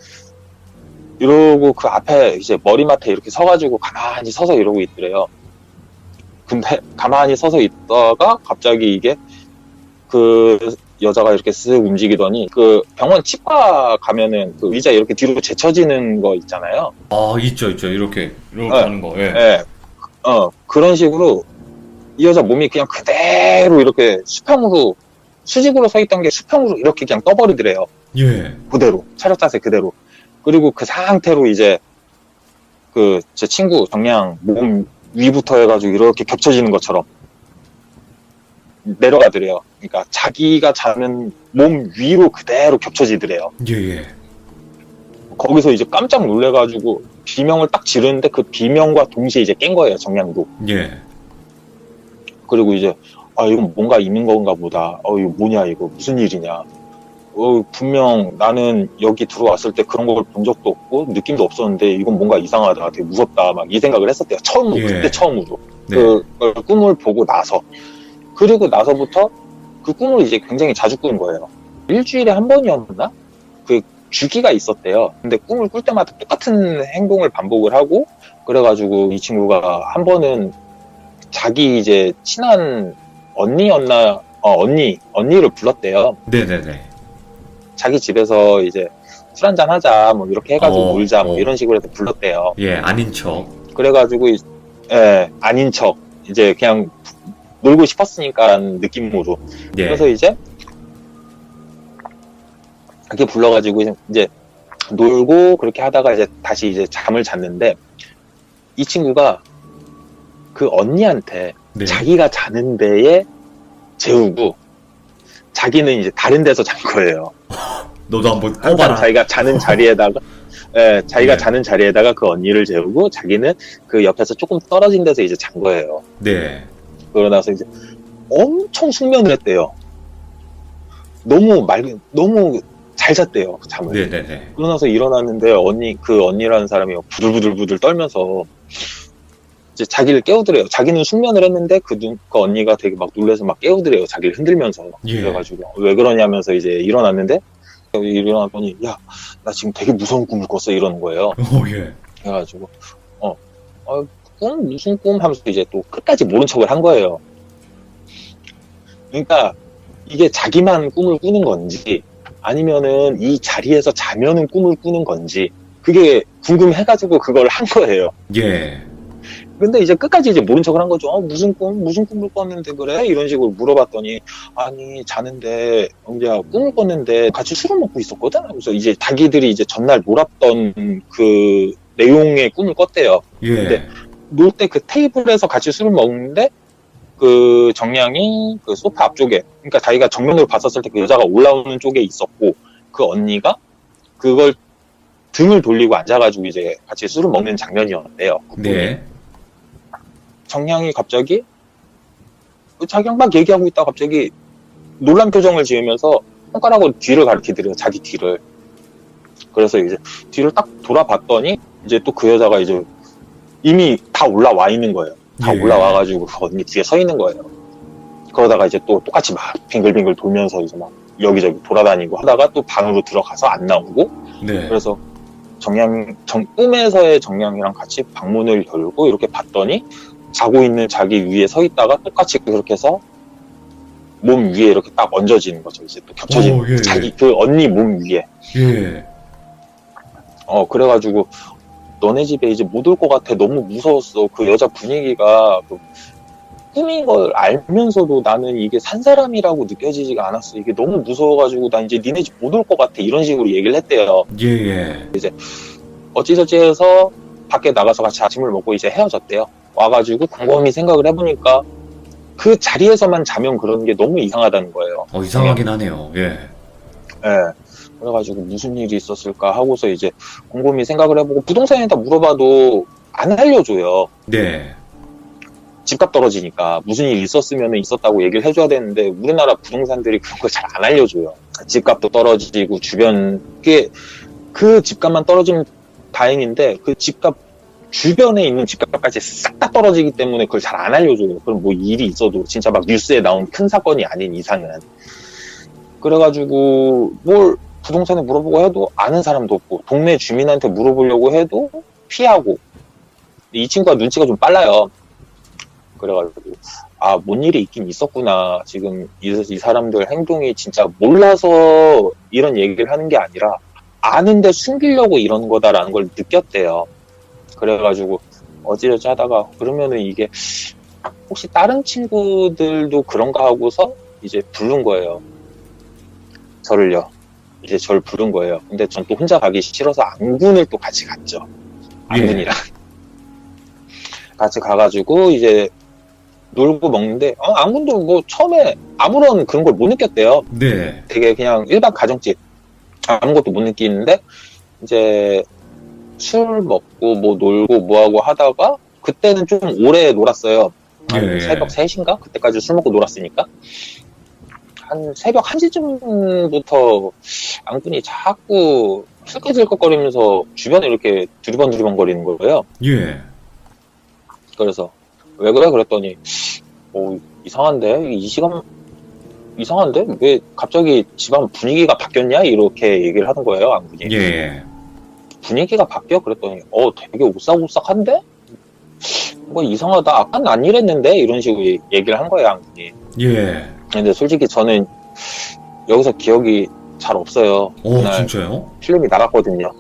이러고 그 앞에 이제 머리맡에 이렇게 서가지고 가만히 서서 이러고 있더래요. 근데 가만히 서서 있다가 갑자기 이게 그 여자가 이렇게 쓱 움직이더니 그 병원 치과 가면은 그 의자 이렇게 뒤로 제쳐지는 거 있잖아요. 아, 있죠. 이렇게 네. 하는 거. 예. 예. 그런 식으로 이 여자 몸이 그냥 그대로 이렇게 수평으로, 수직으로 서 있던 게 수평으로 이렇게 그냥 떠버리더래요. 예. 그대로. 차렷 자세 그대로. 그리고 그 상태로 이제 그 제 친구 정량 몸 위부터 해가지고 이렇게 겹쳐지는 것처럼 내려가더래요. 그러니까 자기가 자는 몸 위로 그대로 겹쳐지더래요. 예. 거기서 이제 깜짝 놀래가지고 비명을 딱 지르는데 그 비명과 동시에 이제 깬 거예요, 정량도. 예. 그리고 이제 이건 뭔가 있는 건가 보다. 이거 뭐냐, 이거 무슨 일이냐. 분명 나는 여기 들어왔을 때 그런 걸 본 적도 없고 느낌도 없었는데 이건 뭔가 이상하다, 되게 무섭다, 막 이 생각을 했었대요. 처음으로. 예. 그때 처음으로. 네. 그 꿈을 보고 나서. 그리고 나서부터 그 꿈을 이제 굉장히 자주 꾸는 거예요. 일주일에 한 번이었나? 그 주기가 있었대요. 근데 꿈을 꿀 때마다 똑같은 행동을 반복을 하고, 그래가지고 이 친구가 한 번은 자기 이제 친한 언니였나, 언니를 불렀대요. 네네네. 자기 집에서 이제 술 한잔 하자, 뭐 이렇게 해가지고 놀자, 뭐 어. 이런 식으로 해서 불렀대요. 예, 아닌 척. 그래가지고, 아닌 척, 이제 그냥 놀고 싶었으니까라는 느낌으로. 예. 그래서 이제 그렇게 불러가지고 이제 놀고 그렇게 하다가 이제 다시 이제 잠을 잤는데, 이 친구가 그 언니한테 네. 자기가 자는 데에 재우고 자기는 이제 다른 데서 잔 거예요. 너도 한번 항상 꼽아라. 자기가 자는 자리에다가 자기가 네. 자는 자리에다가 그 언니를 재우고 자기는 그 옆에서 조금 떨어진 데서 이제 잔 거예요. 네. 그러고 나서 이제 엄청 숙면을 했대요. 너무 잘 잤대요, 그 잠을. 네네네. 그러고 나서 일어났는데 그 언니라는 사람이 부들부들 떨면서 이제 자기를 깨우더래요. 자기는 숙면을 했는데 그 언니가 되게 막 놀라서 막 깨우더래요. 자기를 흔들면서. 예. 그래가지고 왜 그러냐면서 이제 일어났는데, 일어났더니 야, 나 지금 되게 무서운 꿈을 꿨어, 이러는 거예요. 예. 그래가지고 꿈? 무슨 꿈? 하면서 이제 또 끝까지 모른 척을 한 거예요. 그러니까 이게 자기만 꿈을 꾸는 건지 아니면은 이 자리에서 자면은 꿈을 꾸는 건지 그게 궁금해가지고 그걸 한 거예요. 예. 근데 이제 끝까지 이제 모른 척을 한 거죠. 무슨 꿈을 꿨는데 그래? 이런 식으로 물어봤더니, 아니, 자는데, 영재야, 꿈을 꿨는데 같이 술을 먹고 있었거든? 하면서 이제 자기들이 이제 전날 놀았던 그 내용의 꿈을 꿨대요. 예. 근데 놀 때 그 테이블에서 같이 술을 먹는데, 그 정량이 그 소파 앞쪽에, 그러니까 자기가 정면으로 봤었을 때 그 여자가 올라오는 쪽에 있었고, 그 언니가 그걸 등을 돌리고 앉아가지고 이제 같이 술을 먹는 장면이었는데요. 네. 정량이 갑자기 자기랑 막 얘기하고 있다가 갑자기 놀란 표정을 지으면서 손가락으로 뒤를 가리키더래요. 자기 뒤를. 그래서 이제 뒤를 딱 돌아봤더니 이제 또 그 여자가 이제 이미 다 올라와 있는 거예요. 다 예. 올라와가지고 그 언니 뒤에 서 있는 거예요. 그러다가 이제 또 똑같이 막 빙글빙글 돌면서 이제 막 여기저기 돌아다니고 하다가 또 방으로 들어가서 안 나오고, 네. 그래서 꿈에서의 정량이랑 같이 방문을 열고 이렇게 봤더니 자고 있는 자기 위에 서 있다가 똑같이 그렇게 해서 몸 위에 이렇게 딱 얹어지는 거죠. 이제 또 겹쳐지는 오, 예. 자기 그 언니 몸 위에. 예. 그래가지고 너네 집에 이제 못 올 것 같아. 너무 무서웠어. 그 여자 분위기가 그 꿈인 걸 알면서도 나는 이게 산 사람이라고 느껴지지가 않았어. 이게 너무 무서워가지고 나 이제 니네 집 못 올 것 같아. 이런 식으로 얘기를 했대요. 예. 어찌저찌 해서 밖에 나가서 같이 아침을 먹고 이제 헤어졌대요. 와가지고 곰곰이 생각을 해보니까 그 자리에서만 자면 그런 게 너무 이상하다는 거예요. 이상하긴 하네요. 예. 예. 그래가지고 무슨 일이 있었을까 하고서 이제 곰곰이 생각을 해보고 부동산에다 물어봐도 안 알려줘요. 네. 집값 떨어지니까 무슨 일 있었으면 있었다고 얘기를 해줘야 되는데 우리나라 부동산들이 그런 걸 잘 안 알려줘요. 집값도 떨어지고 주변 그 집값만 떨어지면 다행인데 그 집값 주변에 있는 집값까지 싹 다 떨어지기 때문에 그걸 잘 안 알려줘요. 그럼 뭐 일이 있어도 진짜 막 뉴스에 나온 큰 사건이 아닌 이상은. 그래가지고 뭘 부동산에 물어보고 해도 아는 사람도 없고 동네 주민한테 물어보려고 해도 피하고. 이 친구가 눈치가 좀 빨라요. 그래가지고 뭔 일이 있긴 있었구나. 지금 이 사람들 행동이 진짜 몰라서 이런 얘기를 하는 게 아니라 아는데 숨기려고 이런 거다라는 걸 느꼈대요. 그래가지고 어찌저찌 하다가 그러면은 이게 혹시 다른 친구들도 그런가 하고서 이제 부른 거예요. 저를요. 이제 저를 부른 거예요. 근데 전 또 혼자 가기 싫어서 안군을 또 같이 갔죠. 안군이랑. 같이 가가지고 이제 놀고 먹는데 안군도 뭐 처음에 아무런 그런 걸 못 느꼈대요. 네. 되게 그냥 일반 가정집 아무것도 못 느끼는데 이제 술 먹고 뭐 놀고 뭐하고 하다가 그때는 좀 오래 놀았어요. 한 예. 새벽 3시인가? 그때까지 술 먹고 놀았으니까 한 새벽 1시쯤부터 안군이 자꾸 슬쩍슬쩍거리면서 주변에 이렇게 두리번두리번 거리는 거예요. 예. 그래서 왜 그래? 그랬더니 이상한데? 이 시간 이상한데? 왜 갑자기 집안 분위기가 바뀌었냐? 이렇게 얘기를 하는 거예요, 안군이. 예. 분위기가 바뀌어? 그랬더니 되게 오싹오싹한데? 뭐 이상하다. 아까는 안 이랬는데? 이런 식으로 얘기를 한 거예요, 안군이. 예. 근데 솔직히 저는 여기서 기억이 잘 없어요. 그날 진짜요? 필름이 나갔거든요.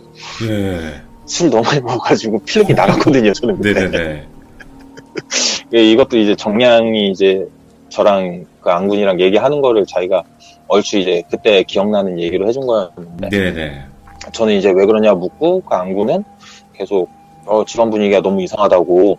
예. 술 너무 많이 먹어가지고 필름이 나갔거든요, 저는 그때. 네네네. 이것도 이제 정량이 이제 저랑 그 안군이랑 얘기하는 거를 자기가 얼추 이제 그때 기억나는 얘기를 해준 거였는데 네네. 저는 이제 왜 그러냐 묻고 그 안군은 계속 집안 분위기가 너무 이상하다고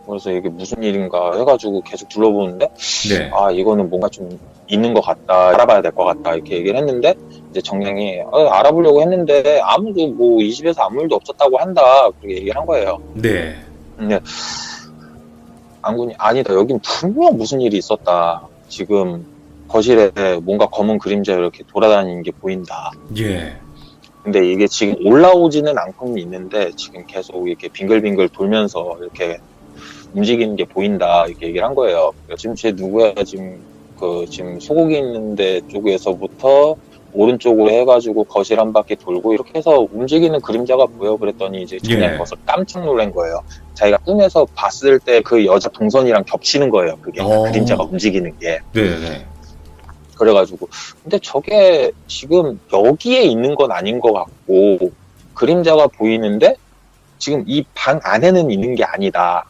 그래서 이게 무슨 일인가 해가지고 계속 둘러보는데 네. 이거는 뭔가 좀 있는 것 같다 알아봐야 될 것 같다 이렇게 얘기를 했는데 이제 정량이 알아보려고 했는데 아무도 뭐 이 집에서 아무 일도 없었다고 한다 그렇게 얘기를 한 거예요. 네. 근데 안군이 아니다 여긴 분명 무슨 일이 있었다 지금 거실에 뭔가 검은 그림자 이렇게 돌아다니는 게 보인다. 예. 근데 이게 지금 올라오지는 않고는 있는데 지금 계속 이렇게 빙글빙글 돌면서 이렇게 움직이는 게 보인다 이렇게 얘기를 한 거예요. 지금 쟤 누구야 지금 소고기 있는 데 쪽에서부터 오른쪽으로 해가지고 거실 한 바퀴 돌고 이렇게 해서 움직이는 그림자가 보여 그랬더니 이제 정말 벌써 깜짝 놀란 거예요. 자기가 꿈에서 봤을 때 그 여자 동선이랑 겹치는 거예요. 그게 그림자가 움직이는 게. 네네. 그래가지고 근데 저게 지금 여기에 있는 건 아닌 것 같고 그림자가 보이는데 지금 이 방 안에는 있는 게 아니다.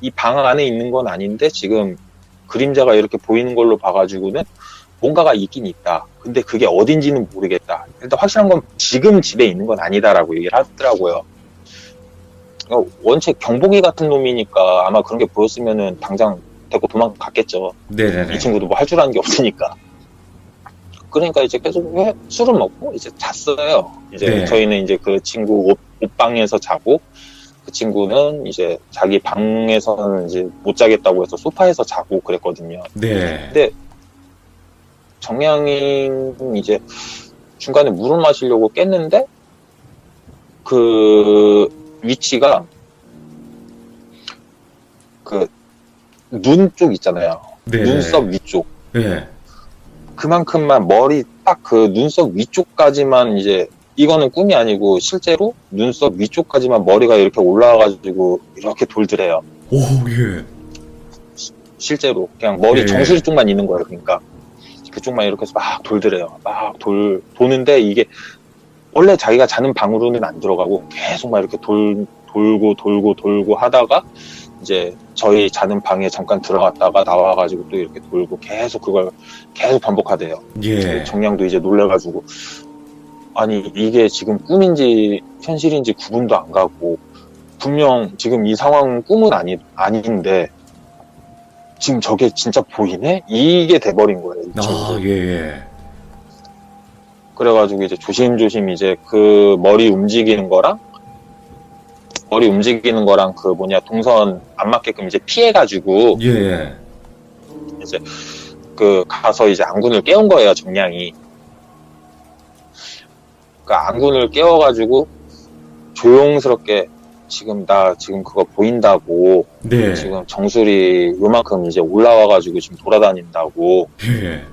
이 방 안에 있는 건 아닌데 지금 그림자가 이렇게 보이는 걸로 봐가지고는 뭔가가 있긴 있다. 근데 그게 어딘지는 모르겠다. 일단 확실한 건 지금 집에 있는 건 아니다라고 얘기를 하더라고요. 원체 경보기 같은 놈이니까 아마 그런 게 보였으면은 당장 데리고 도망갔겠죠. 네네네. 이 친구도 뭐 할 줄 아는 게 없으니까. 그러니까 이제 계속 술을 먹고 이제 잤어요. 이제 네. 저희는 이제 그 친구 옷방에서 자고 그 친구는 이제 자기 방에서는 이제 못 자겠다고 해서 소파에서 자고 그랬거든요. 네. 근데 정량이 이제 중간에 물을 마시려고 깼는데 그 위치가 그 눈 쪽 있잖아요. 네. 눈썹 위쪽. 네. 그만큼만 머리 딱 그 눈썹 위쪽까지만 이제 이거는 꿈이 아니고 실제로 눈썹 위쪽까지만 머리가 이렇게 올라와가지고 이렇게 돌더래요. 오, 예. 실제로 그냥 머리 예. 정수리 쪽만 있는 거예요. 그러니까 그쪽만 이렇게 해서 막 돌더래요. 막 도는데 이게 원래 자기가 자는 방으로는 안 들어가고 계속 막 이렇게 돌고 하다가 이제 저희 자는 방에 잠깐 들어갔다가 나와가지고 또 이렇게 돌고 계속 그걸 계속 반복하대요. 예. 정량도 이제 놀래가지고 아니 이게 지금 꿈인지 현실인지 구분도 안 가고 분명 지금 이 상황은 꿈은 아닌데 지금 저게 진짜 보이네? 이게 돼버린 거예요. 이 친구도. 예. 그래가지고 이제 조심조심 이제 그 머리 움직이는 거랑 그 동선 안 맞게끔 이제 피해가지고 예. 이제 그 가서 이제 안군을 깨운 거예요, 정량이. 그러니까 안군을 깨워가지고 조용스럽게 나 지금 그거 보인다고. 네. 지금 정수리 요만큼 이제 올라와가지고 지금 돌아다닌다고. 예.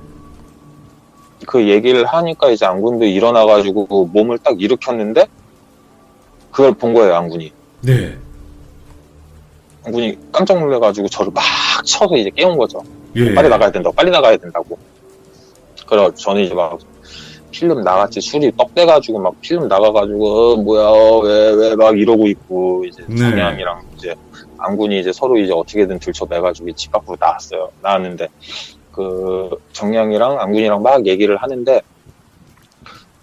그 얘기를 하니까 이제 안군도 일어나가지고 몸을 딱 일으켰는데 그걸 본 거예요, 안군이. 네. 안군이 깜짝 놀래가지고 저를 막 쳐서 이제 깨운 거죠. 예. 빨리 나가야 된다고. 그래서 저는 이제 막 필름 나갔지 술이 떡대가지고 막 필름 나가가지고 뭐야 왜 막 이러고 있고 이제 네. 정량이랑 이제 안군이 이제 서로 이제 어떻게든 들쳐매가지고 집 밖으로 나왔는데 그 정량이랑 안군이랑 막 얘기를 하는데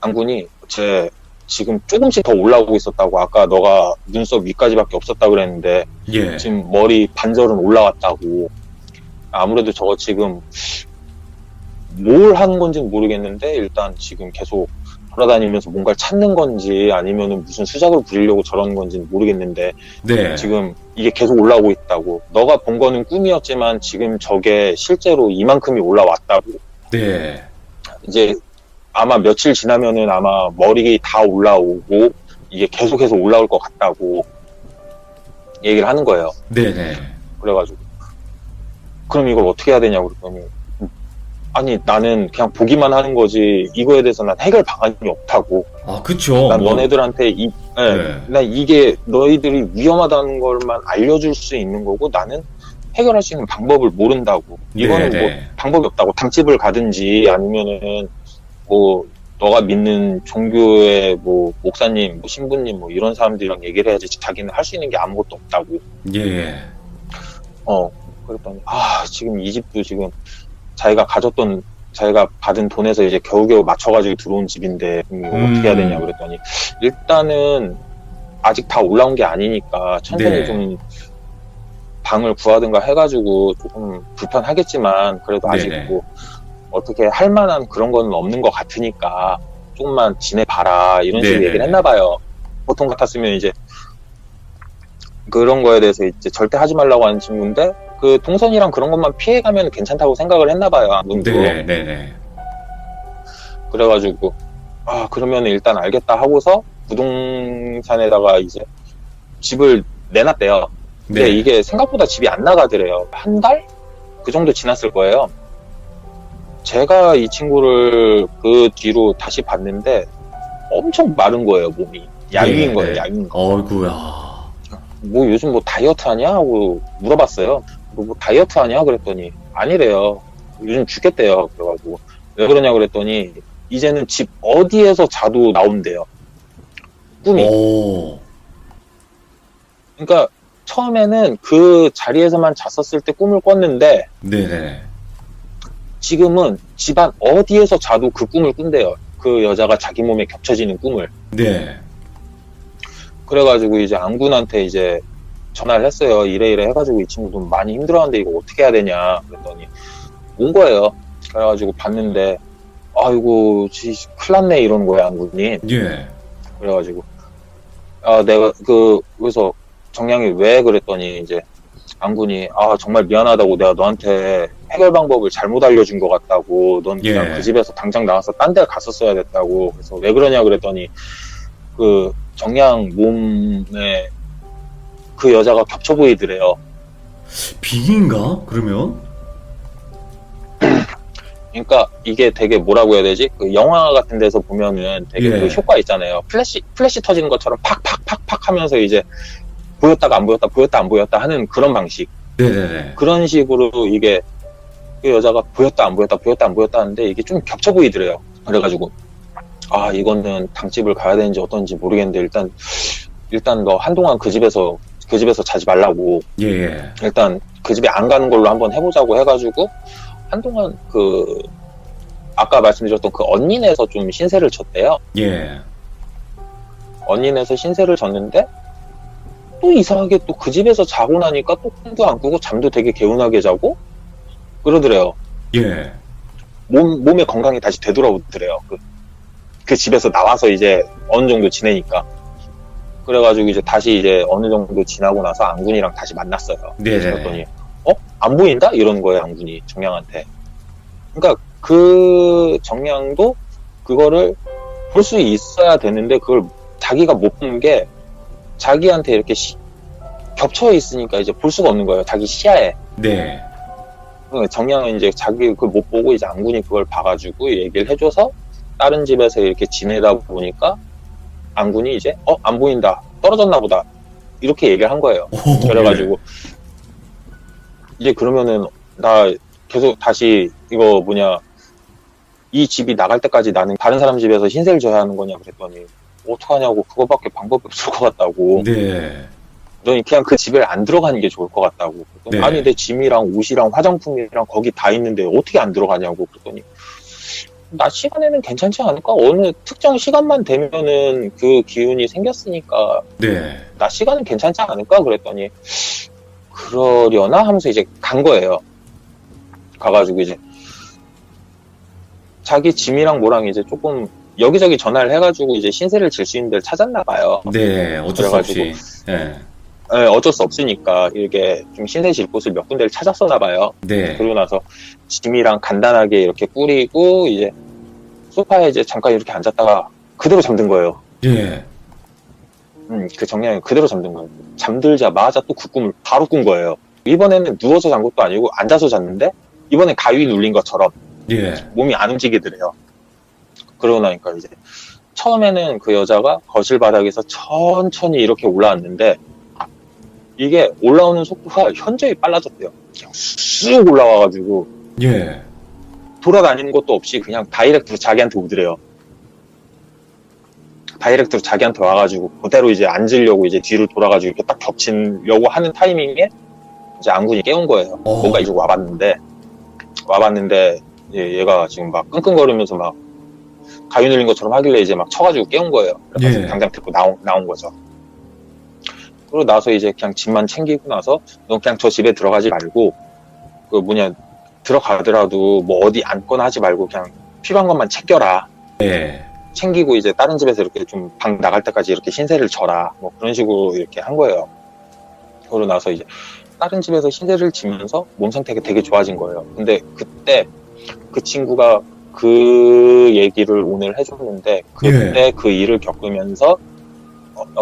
안군이 제 지금 조금씩 더 올라오고 있었다고. 아까 너가 눈썹 위까지밖에 없었다고 그랬는데 예. 지금 머리 반절은 올라왔다고. 아무래도 저거 지금 뭘 하는 건지는 모르겠는데 일단 지금 계속 돌아다니면서 뭔가를 찾는 건지 아니면은 무슨 수작을 부리려고 저러는 건지는 모르겠는데 네. 지금 이게 계속 올라오고 있다고. 너가 본 거는 꿈이었지만 지금 저게 실제로 이만큼이 올라왔다고. 네. 이제 아마 며칠 지나면은 아마 머리 다 올라오고 이게 계속해서 올라올 것 같다고 얘기를 하는 거예요. 네네. 그래가지고 그럼 이걸 어떻게 해야 되냐고 그랬더니 아니 나는 그냥 보기만 하는 거지 이거에 대해서 난 해결 방안이 없다고. 아, 그쵸. 난 뭐, 너네들한테 네. 난 이게 너희들이 위험하다는 걸만 알려줄 수 있는 거고 나는 해결할 수 있는 방법을 모른다고. 이거는 네네. 뭐 방법이 없다고. 당집을 가든지 아니면은 뭐 너가 믿는 종교의 뭐 목사님, 뭐 신부님 뭐 이런 사람들이랑 얘기를 해야지 자기는 할 수 있는 게 아무것도 없다고. 예. 그랬더니 지금 이 집도 지금 자기가 받은 돈에서 이제 겨우겨우 맞춰가지고 들어온 집인데 어떻게 해야 되냐 그랬더니 일단은 아직 다 올라온 게 아니니까 천천히 네. 좀 방을 구하든가 해가지고 조금 불편하겠지만 그래도 아직 네네. 뭐 어떻게 할 만한 그런 건 없는 것 같으니까 조금만 지내봐라 이런 식으로 네네. 얘기를 했나 봐요. 보통 같았으면 이제 그런 거에 대해서 이제 절대 하지 말라고 하는 친구인데 그 동선이랑 그런 것만 피해가면 괜찮다고 생각을 했나 봐요. 아무도. 네네. 그래가지고 그러면 일단 알겠다 하고서 부동산에다가 이제 집을 내놨대요. 근데 네. 이게 생각보다 집이 안 나가더래요. 한 달? 그 정도 지났을 거예요. 제가 이 친구를 그 뒤로 다시 봤는데 엄청 마른 거예요, 몸이. 야유인 거예요, 야유인 거. 어이구야. 뭐 요즘 뭐 다이어트 하냐? 하고 물어봤어요. 뭐 다이어트 하냐? 그랬더니 아니래요. 요즘 죽겠대요. 그래가지고 왜 그러냐 그랬더니 이제는 집 어디에서 자도 나온대요. 꿈이. 오. 그러니까 처음에는 그 자리에서만 잤었을 때 꿈을 꿨는데 네네. 지금은 집안 어디에서 자도 그 꿈을 꾼대요. 그 여자가 자기 몸에 겹쳐지는 꿈을. 네. 그래가지고 이제 안군한테 이제 전화를 했어요. 이래 해가지고 이 친구도 많이 힘들어하는데 이거 어떻게 해야 되냐 그랬더니 온 거예요. 그래가지고 봤는데 아이고 큰일 났네 이러는 거예요, 안군이. 예. 그래가지고 내가 그래서 정량이 왜 그랬더니 이제 안군이 정말 미안하다고 내가 너한테 해결 방법을 잘못 알려준 것 같다고. 넌 그냥 예. 그 집에서 당장 나와서 딴 데 갔었어야 됐다고. 그래서 왜 그러냐 그랬더니 그 정량 몸에 그 여자가 겹쳐 보이더래요. 빙인가? 그러면? 그러니까 이게 되게 뭐라고 해야 되지? 그 영화 같은 데서 보면은 되게 예. 그 효과 있잖아요. 플래시 터지는 것처럼 팍팍팍팍 하면서 이제 보였다가 안 보였다, 보였다 안 보였다 하는 그런 방식. 네네네. 그런 식으로 이게 그 여자가 보였다 안 보였다, 보였다 안 보였다 하는데 이게 좀 겹쳐 보이더래요. 그래가지고 이거는 당집을 가야 되는지 어떤지 모르겠는데 일단 너 한동안 그 집에서 자지 말라고. 예. 일단 그 집에 안 가는 걸로 한번 해보자고 해가지고 한동안 그 아까 말씀드렸던 그 언니네에서 좀 신세를 졌대요. 예. 언니네에서 신세를 졌는데 또 이상하게 또 그 집에서 자고 나니까 또 꿈도 안 꾸고 잠도 되게 개운하게 자고 그러더래요. 예. 몸의 건강이 다시 되돌아오더래요. 그 집에서 나와서 이제 어느 정도 지내니까. 그래가지고 이제 다시 이제 어느 정도 지나고 나서 안군이랑 다시 만났어요. 네네. 그랬더니 안 보인다? 이러는 거예요, 안군이 정량한테. 그러니까 그 정량도 그거를 볼 수 있어야 되는데 그걸 자기가 못 본 게 자기한테 이렇게 겹쳐 있으니까 이제 볼 수가 없는 거예요, 자기 시야에. 네. 그러니까 정량은 이제 자기 그걸 못 보고 이제 안군이 그걸 봐가지고 얘기를 해줘서 다른 집에서 이렇게 지내다 보니까 안군이 이제 안 보인다, 떨어졌나 보다 이렇게 얘기를 한 거예요. 오, 그래가지고 이제 그러면은 나 계속 다시 이거 이 집이 나갈 때까지 나는 다른 사람 집에서 신세를 져야 하는 거냐 그랬더니 어떡하냐고. 그거밖에 방법이 없을 것 같다고. 네. 넌 그냥 그 집에 안 들어가는 게 좋을 것 같다고. 네. 아니 내 짐이랑 옷이랑 화장품이랑 거기 다 있는데 어떻게 안 들어가냐고. 그랬더니 낮 시간에는 괜찮지 않을까? 어느 특정 시간만 되면은 그 기운이 생겼으니까 네. 낮 시간은 괜찮지 않을까? 그랬더니 그러려나 하면서 이제 간 거예요. 가가지고 이제 자기 짐이랑 뭐랑 이제 조금 여기저기 전화를 해가지고 이제 신세를 질 수 있는 데를 찾았나 봐요. 네. 어쩔 수 그래가지고 없이. 네. 네, 어쩔 수 없으니까 이렇게 좀 신세 질 곳을 몇 군데를 찾았었나 봐요. 네. 그러고 나서 짐이랑 간단하게 이렇게 뿌리고 이제 소파에 이제 잠깐 이렇게 앉았다가 그대로 잠든 거예요. 예. 그 정량이 그대로 잠든 거예요. 잠들자마자 또 그 꿈을 바로 꾼 거예요. 이번에는 누워서 잔 것도 아니고 앉아서 잤는데 이번엔 가위 눌린 것처럼 예. 몸이 안 움직이더래요. 그러고 나니까 이제 처음에는 그 여자가 거실 바닥에서 천천히 이렇게 올라왔는데 이게 올라오는 속도가 현저히 빨라졌대요. 그냥 쑥 올라와가지고 예. 돌아다니는 것도 없이 그냥 다이렉트로 자기한테 오더래요. 다이렉트로 자기한테 와가지고 그대로 이제 앉으려고 이제 뒤로 돌아가지고 이렇게 딱 겹치려고 하는 타이밍에 이제 안군이 깨운 거예요. 뭔가 이쪽 와봤는데 얘가 지금 막 끙끙거리면서 막 가위 눌린 것처럼 하길래 이제 막 쳐가지고 깨운 거예요. 그래서 예. 당장 데리고 나온 거죠. 그러고 나서 이제 그냥 짐만 챙기고 나서 너 그냥 저 집에 들어가지 말고 그 뭐냐 들어가더라도 뭐 어디 앉거나 하지 말고 그냥 필요한 것만 챙겨라. 예. 챙기고 이제 다른 집에서 이렇게 좀 방 나갈 때까지 이렇게 신세를 져라. 뭐 그런 식으로 이렇게 한 거예요. 그러고 나서 이제 다른 집에서 신세를 지면서 몸 상태가 되게 좋아진 거예요. 근데 그때 그 친구가 그 얘기를 오늘 해줬는데 그때 그 일을 겪으면서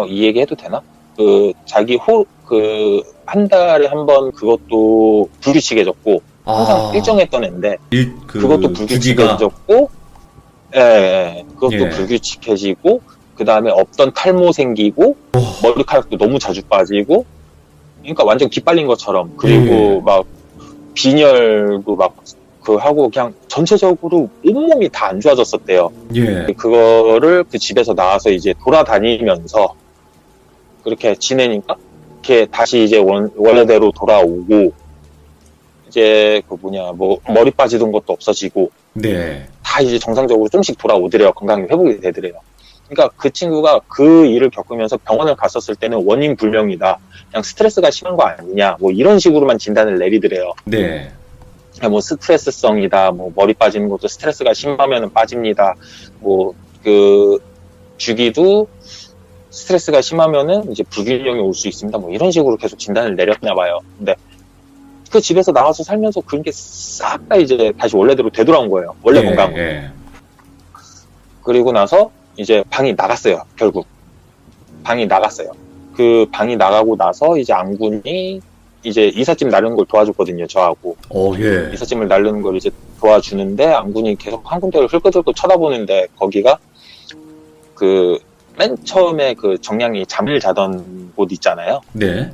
이 얘기 해도 되나? 그 자기 한 달에 한 번 그것도 불규칙해졌고 항상 일정했던 애인데 그것도 불규칙해졌고 그것도 불규칙해지고 그 다음에 없던 탈모 생기고 머리카락도 너무 자주 빠지고 그러니까 완전 기빨린 것처럼 그리고 막 빈혈도 막 하고 그냥 전체적으로 온몸이 다 안 좋아졌었대요. 예. 그거를 그 집에서 나와서 이제 돌아다니면서 그렇게 지내니까 이렇게 다시 이제 원래대로 돌아오고 이제 머리 빠지던 것도 없어지고 네. 다 이제 정상적으로 좀씩 돌아오더래요. 건강이 회복이 되더래요. 그러니까 그 친구가 그 일을 겪으면서 병원을 갔었을 때는 원인 불명이다. 그냥 스트레스가 심한 거 아니냐. 뭐 이런 식으로만 진단을 내리더래요. 네. 뭐 스트레스성이다. 뭐 머리 빠지는 것도 스트레스가 심하면은 빠집니다. 뭐 주기도 스트레스가 심하면은 이제 불균형이 올 수 있습니다. 뭐 이런 식으로 계속 진단을 내렸나 봐요. 근데 그 집에서 나와서 살면서 그런 게 싹 다 이제 다시 원래대로 되돌아온 거예요. 원래 건강으로. 그리고 나서 이제 방이 나갔어요. 결국 방이 나갔어요. 그 방이 나가고 나서 이제 안군이 이제 이삿짐 나르는 걸 도와줬거든요. 저하고. 예. 이삿짐을 나르는 걸 이제 도와주는데 안군이 계속 한 군데를 흘끗흘끗 쳐다보는데 거기가 맨 처음에 그 정량이 잠을 자던 곳 있잖아요. 네.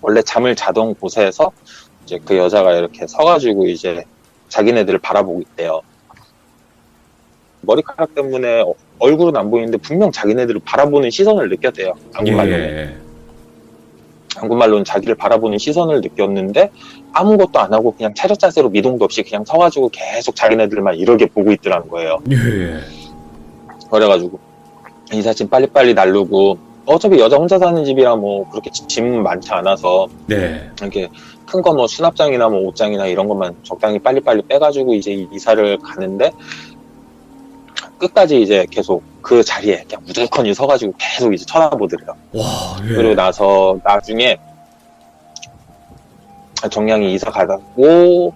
원래 잠을 자던 곳에서 이제 그 여자가 이렇게 서가지고 이제 자기네들을 바라보고 있대요. 머리카락 때문에 얼굴은 안 보이는데 분명 자기네들을 바라보는 시선을 느꼈대요. 안군말로는. 안군말로는 자기를 바라보는 시선을 느꼈는데 아무것도 안 하고 그냥 차렷 자세로 미동도 없이 그냥 서가지고 계속 자기네들만 이렇게 보고 있더라는 거예요. 그래가지고 이삿짐 빨리빨리 나르고 어차피 여자 혼자 사는 집이라 뭐 그렇게 짐 많지 않아서 이렇게 큰 거 뭐 수납장이나 뭐 옷장이나 이런 것만 적당히 빨리빨리 빼가지고 이제 이사를 가는데 끝까지 이제 계속 그 자리에 그냥 우두커니 서가지고 계속 이제 쳐다보더래요. 그리고 나서 나중에 정량이 이사 가고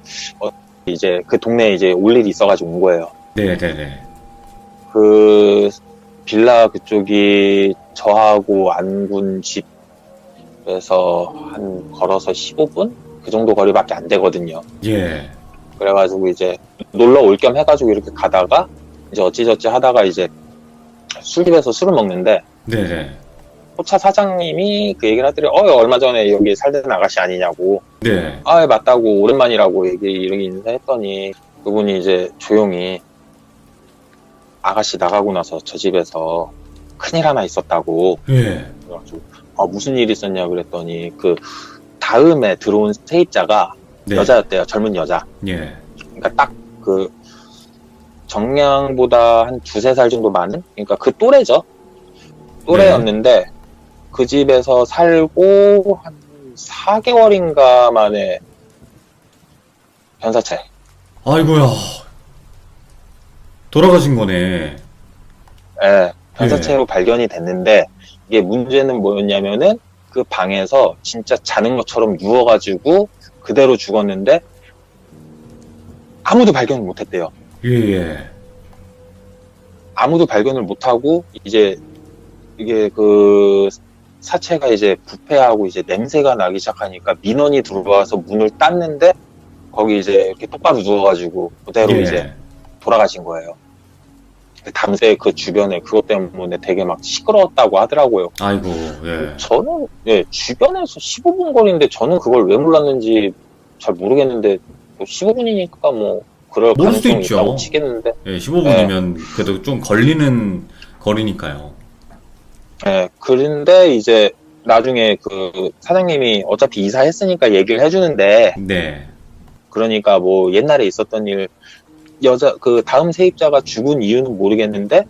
이제 그 동네에 이제 올 일이 있어가지고 온 거예요. 네네네. 그 빌라 그쪽이 저하고 안군 집에서 한 걸어서 15분? 그 정도 거리밖에 안 되거든요. 그래가지고 이제 놀러 올 겸 해가지고 이렇게 가다가 이제 어찌저찌 하다가 이제 술집에서 술을 먹는데 포차 사장님이 그 얘기를 하더래요. 얼마 전에 여기 살던 아가씨 아니냐고. 맞다고 오랜만이라고 이렇게 인사했더니 그분이 이제 조용히 아가씨 나가고 나서 저 집에서 큰일 하나 있었다고. 그래가지고 무슨 일 있었냐 그랬더니 그 다음에 들어온 세입자가 여자였대요. 젊은 여자. 그러니까 딱 그 정량보다 한 두세 살 정도 많은? 그러니까 그 또래죠. 또래였는데, 그 집에서 살고 한 4개월인가 만에 변사체. 아이고야. 돌아가신 거네. 예, 변사체로 발견이 됐는데, 이게 문제는 뭐였냐면은, 그 방에서 진짜 자는 것처럼 누워가지고 그대로 죽었는데, 아무도 발견을 못했대요. 예, 예. 아무도 발견을 못하고, 이제, 이게 그, 사체가 이제 부패하고 이제 냄새가 나기 시작하니까 민원이 들어와서 문을 땄는데, 거기 이제 이렇게 똑바로 누워가지고 그대로 예. 이제 돌아가신 거예요. 밤새 그 주변에 그것 때문에 되게 막 시끄러웠다고 하더라고요. 아이고, 예. 저는, 예, 주변에서 15분 거리인데 저는 그걸 왜 몰랐는지 잘 모르겠는데, 15분이니까 뭐, 그럴 모를 수도 가능성이 있죠. 있다고 치겠는데, 예, 15분이면 그래도 좀 걸리는 거리니까요. 예, 그런데 이제 나중에 그 사장님이 어차피 이사했으니까 얘기를 해주는데, 네. 그러니까 뭐 옛날에 있었던 일, 그 다음 세입자가 죽은 이유는 모르겠는데,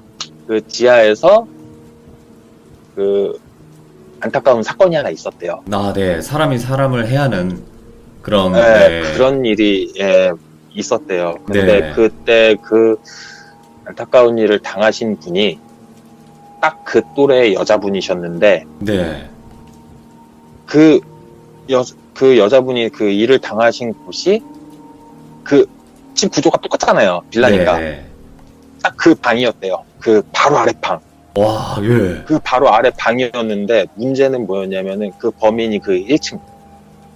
그 지하에서 그 안타까운 사건이 하나 있었대요. 아, 네. 사람이 사람을 해야 하는 그런, 예, 네. 그런 일이, 예, 있었대요. 근데 네. 그때 그 안타까운 일을 당하신 분이 딱 그 또래의 여자분이셨는데, 네. 그 여자분이 그 일을 당하신 곳이 그 집 구조가 똑같잖아요. 빌라니까. 네. 딱 그 방이었대요. 그 바로 아래 방. 와, 예. 그 바로 아래 방이었는데 문제는 뭐였냐면은 그 범인이 그 1층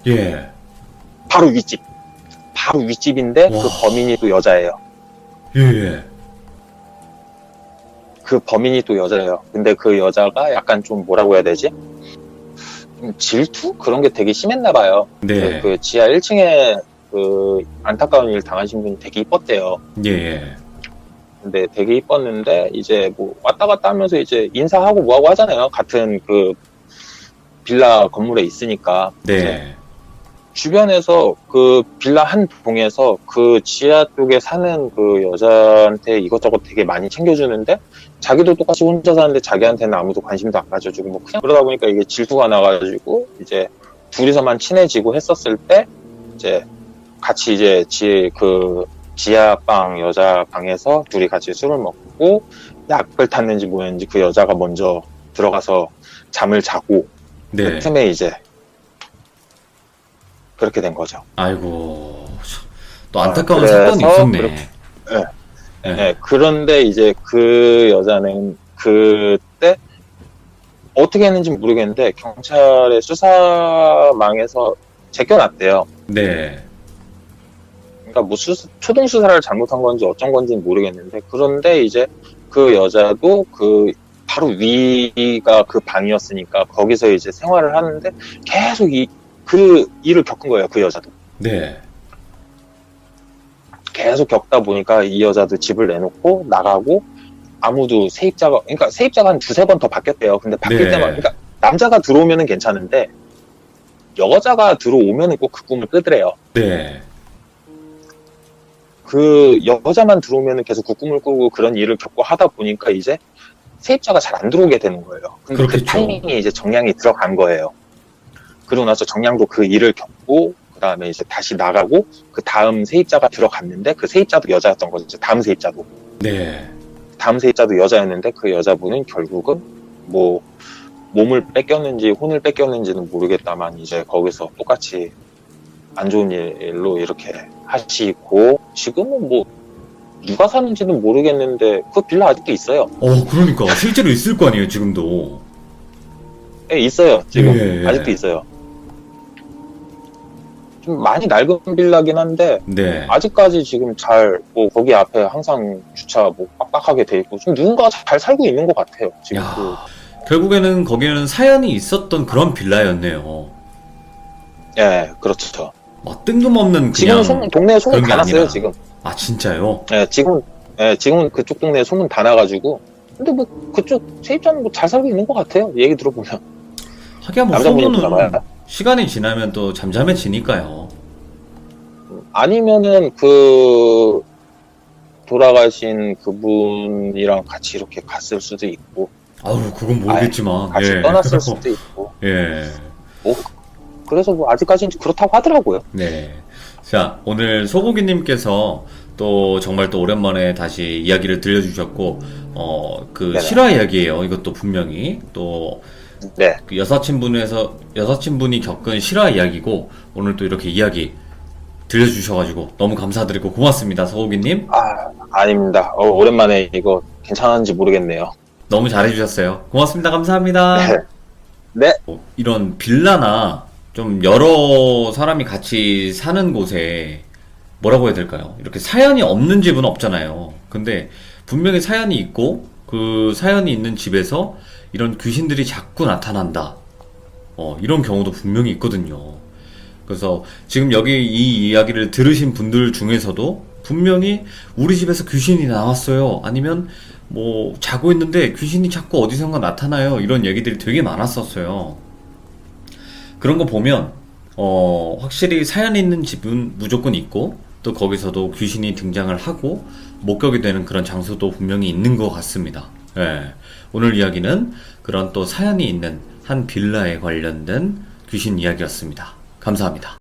예. 바로 윗집. 바로 윗집인데 와. 그 범인이 또 여자예요. 예, 예. 그 범인이 또 여자예요. 근데 그 여자가 약간 좀 뭐라고 해야 되지? 좀 질투? 그런 게 되게 심했나 봐요. 네. 그 지하 1층에 그 안타까운 일 당하신 분이 되게 이뻤대요. 예, 예. 근데 되게 이뻤는데 이제 뭐 왔다 갔다 하면서 이제 인사하고 뭐하고 하잖아요. 같은 그 빌라 건물에 있으니까. 이제 네. 주변에서 그 빌라 한 동에서 그 지하 쪽에 사는 그 여자한테 이것저것 되게 많이 챙겨주는데 자기도 똑같이 혼자 사는데 자기한테는 아무도 관심도 안 가져주고 뭐 그냥 그러다 보니까 이게 질투가 나가지고 이제 둘이서만 친해지고 했었을 때 이제 같이 이제 지하방 여자 방에서 둘이 같이 술을 먹고 약을 탔는지 뭐였는지 그 여자가 먼저 들어가서 잠을 자고 네. 그 틈에 이제 그렇게 된 거죠. 아이고. 참, 또 안타까운 그래서 사건이 있었네. 예. 네. 네, 그런데 이제 그 여자는 그때 어떻게 했는지 모르겠는데 경찰의 수사망에서 제껴놨대요. 네. 그러니까 뭐 초동 수사를 잘못한 건지 어쩐 건지는 모르겠는데 그런데 이제 그 여자도 그 바로 위가 그 방이었으니까 거기서 이제 생활을 하는데 계속 그 일을 겪은 거예요. 그 여자도. 네. 계속 겪다 보니까 이 여자도 집을 내놓고 나가고 아무도 그러니까 세입자가 한 두세 번 더 바뀌었대요. 근데 바뀔 네. 때마다, 그러니까 남자가 들어오면은 괜찮은데 여자가 들어오면은 꼭 그 꿈을 끄더래요. 네. 그 여자만 들어오면은 계속 그 꿈을 꾸고 그런 일을 겪고 하다 보니까 이제 세입자가 잘 안 들어오게 되는 거예요. 근데 그 그렇겠죠. 타이밍에 이제 정량이 들어간 거예요. 그러고 나서 정량도 그 일을 겪고 그 다음에 이제 다시 나가고 그 다음 세입자가 들어갔는데 그 세입자도 여자였던 거죠. 다음 세입자도. 네. 다음 세입자도 여자였는데 그 여자분은 결국은 뭐 몸을 뺏겼는지 혼을 뺏겼는지는 모르겠다만 이제 거기서 똑같이 안 좋은 일로 이렇게 하시고 지금은 뭐 누가 사는지는 모르겠는데 그 빌라 아직도 있어요. 그러니까 실제로 있을 거 아니에요, 지금도. 네, 있어요. 지금 예. 아직도 있어요. 좀 많이 낡은 빌라긴 한데 네. 아직까지 지금 뭐 거기 앞에 항상 주차 뭐 빡빡하게 돼 있고 좀 누군가 잘 살고 있는 것 같아요. 지금 야, 결국에는 거기에는 사연이 있었던 그런 빌라였네요. 예, 그렇죠. 뜬금없는 지금 그냥 동네에 소문 그런 게 다 났어요. 아니라. 지금. 아, 진짜요? 예, 지금은 그쪽 동네에 소문 다 나가지고 근데 뭐 그쪽 세입자는 뭐 잘 살고 있는 것 같아요. 얘기 들어보면. 하기야 뭐 남자분이 소문은 있나봐요. 시간이 지나면 또 잠잠해지니까요. 아니면은 그 돌아가신 그분이랑 같이 이렇게 갔을 수도 있고, 아우, 그건 모르겠지만. 같이 예. 떠났을 수도 있고, 예. 뭐, 그래서 뭐 아직까지는 그렇다고 하더라고요. 네. 자, 오늘 소고기님께서 또 정말 또 오랜만에 다시 이야기를 들려주셨고, 그 네네. 실화 이야기예요. 이것도 분명히. 또, 네. 그 여사친분이 겪은 실화 이야기고, 오늘 또 이렇게 이야기 들려주셔가지고, 너무 감사드리고 고맙습니다. 소고기님. 아닙니다. 오랜만에 이거 괜찮은지 모르겠네요. 너무 잘해주셨어요. 고맙습니다. 감사합니다. 네. 네. 이런 빌라나 좀 여러 사람이 같이 사는 곳에 뭐라고 해야 될까요? 이렇게 사연이 없는 집은 없잖아요. 근데 분명히 사연이 있고 그 사연이 있는 집에서 이런 귀신들이 자꾸 나타난다. 이런 경우도 분명히 있거든요. 그래서 지금 여기 이 이야기를 들으신 분들 중에서도 분명히 우리 집에서 귀신이 나왔어요. 아니면 뭐 자고 있는데 귀신이 자꾸 어디선가 나타나요. 이런 얘기들이 되게 많았었어요. 그런 거 보면 확실히 사연 있는 집은 무조건 있고 또 거기서도 귀신이 등장을 하고 목격이 되는 그런 장소도 분명히 있는 것 같습니다. 예. 오늘 이야기는 그런 또 사연이 있는 한 빌라에 관련된 귀신 이야기였습니다. 감사합니다.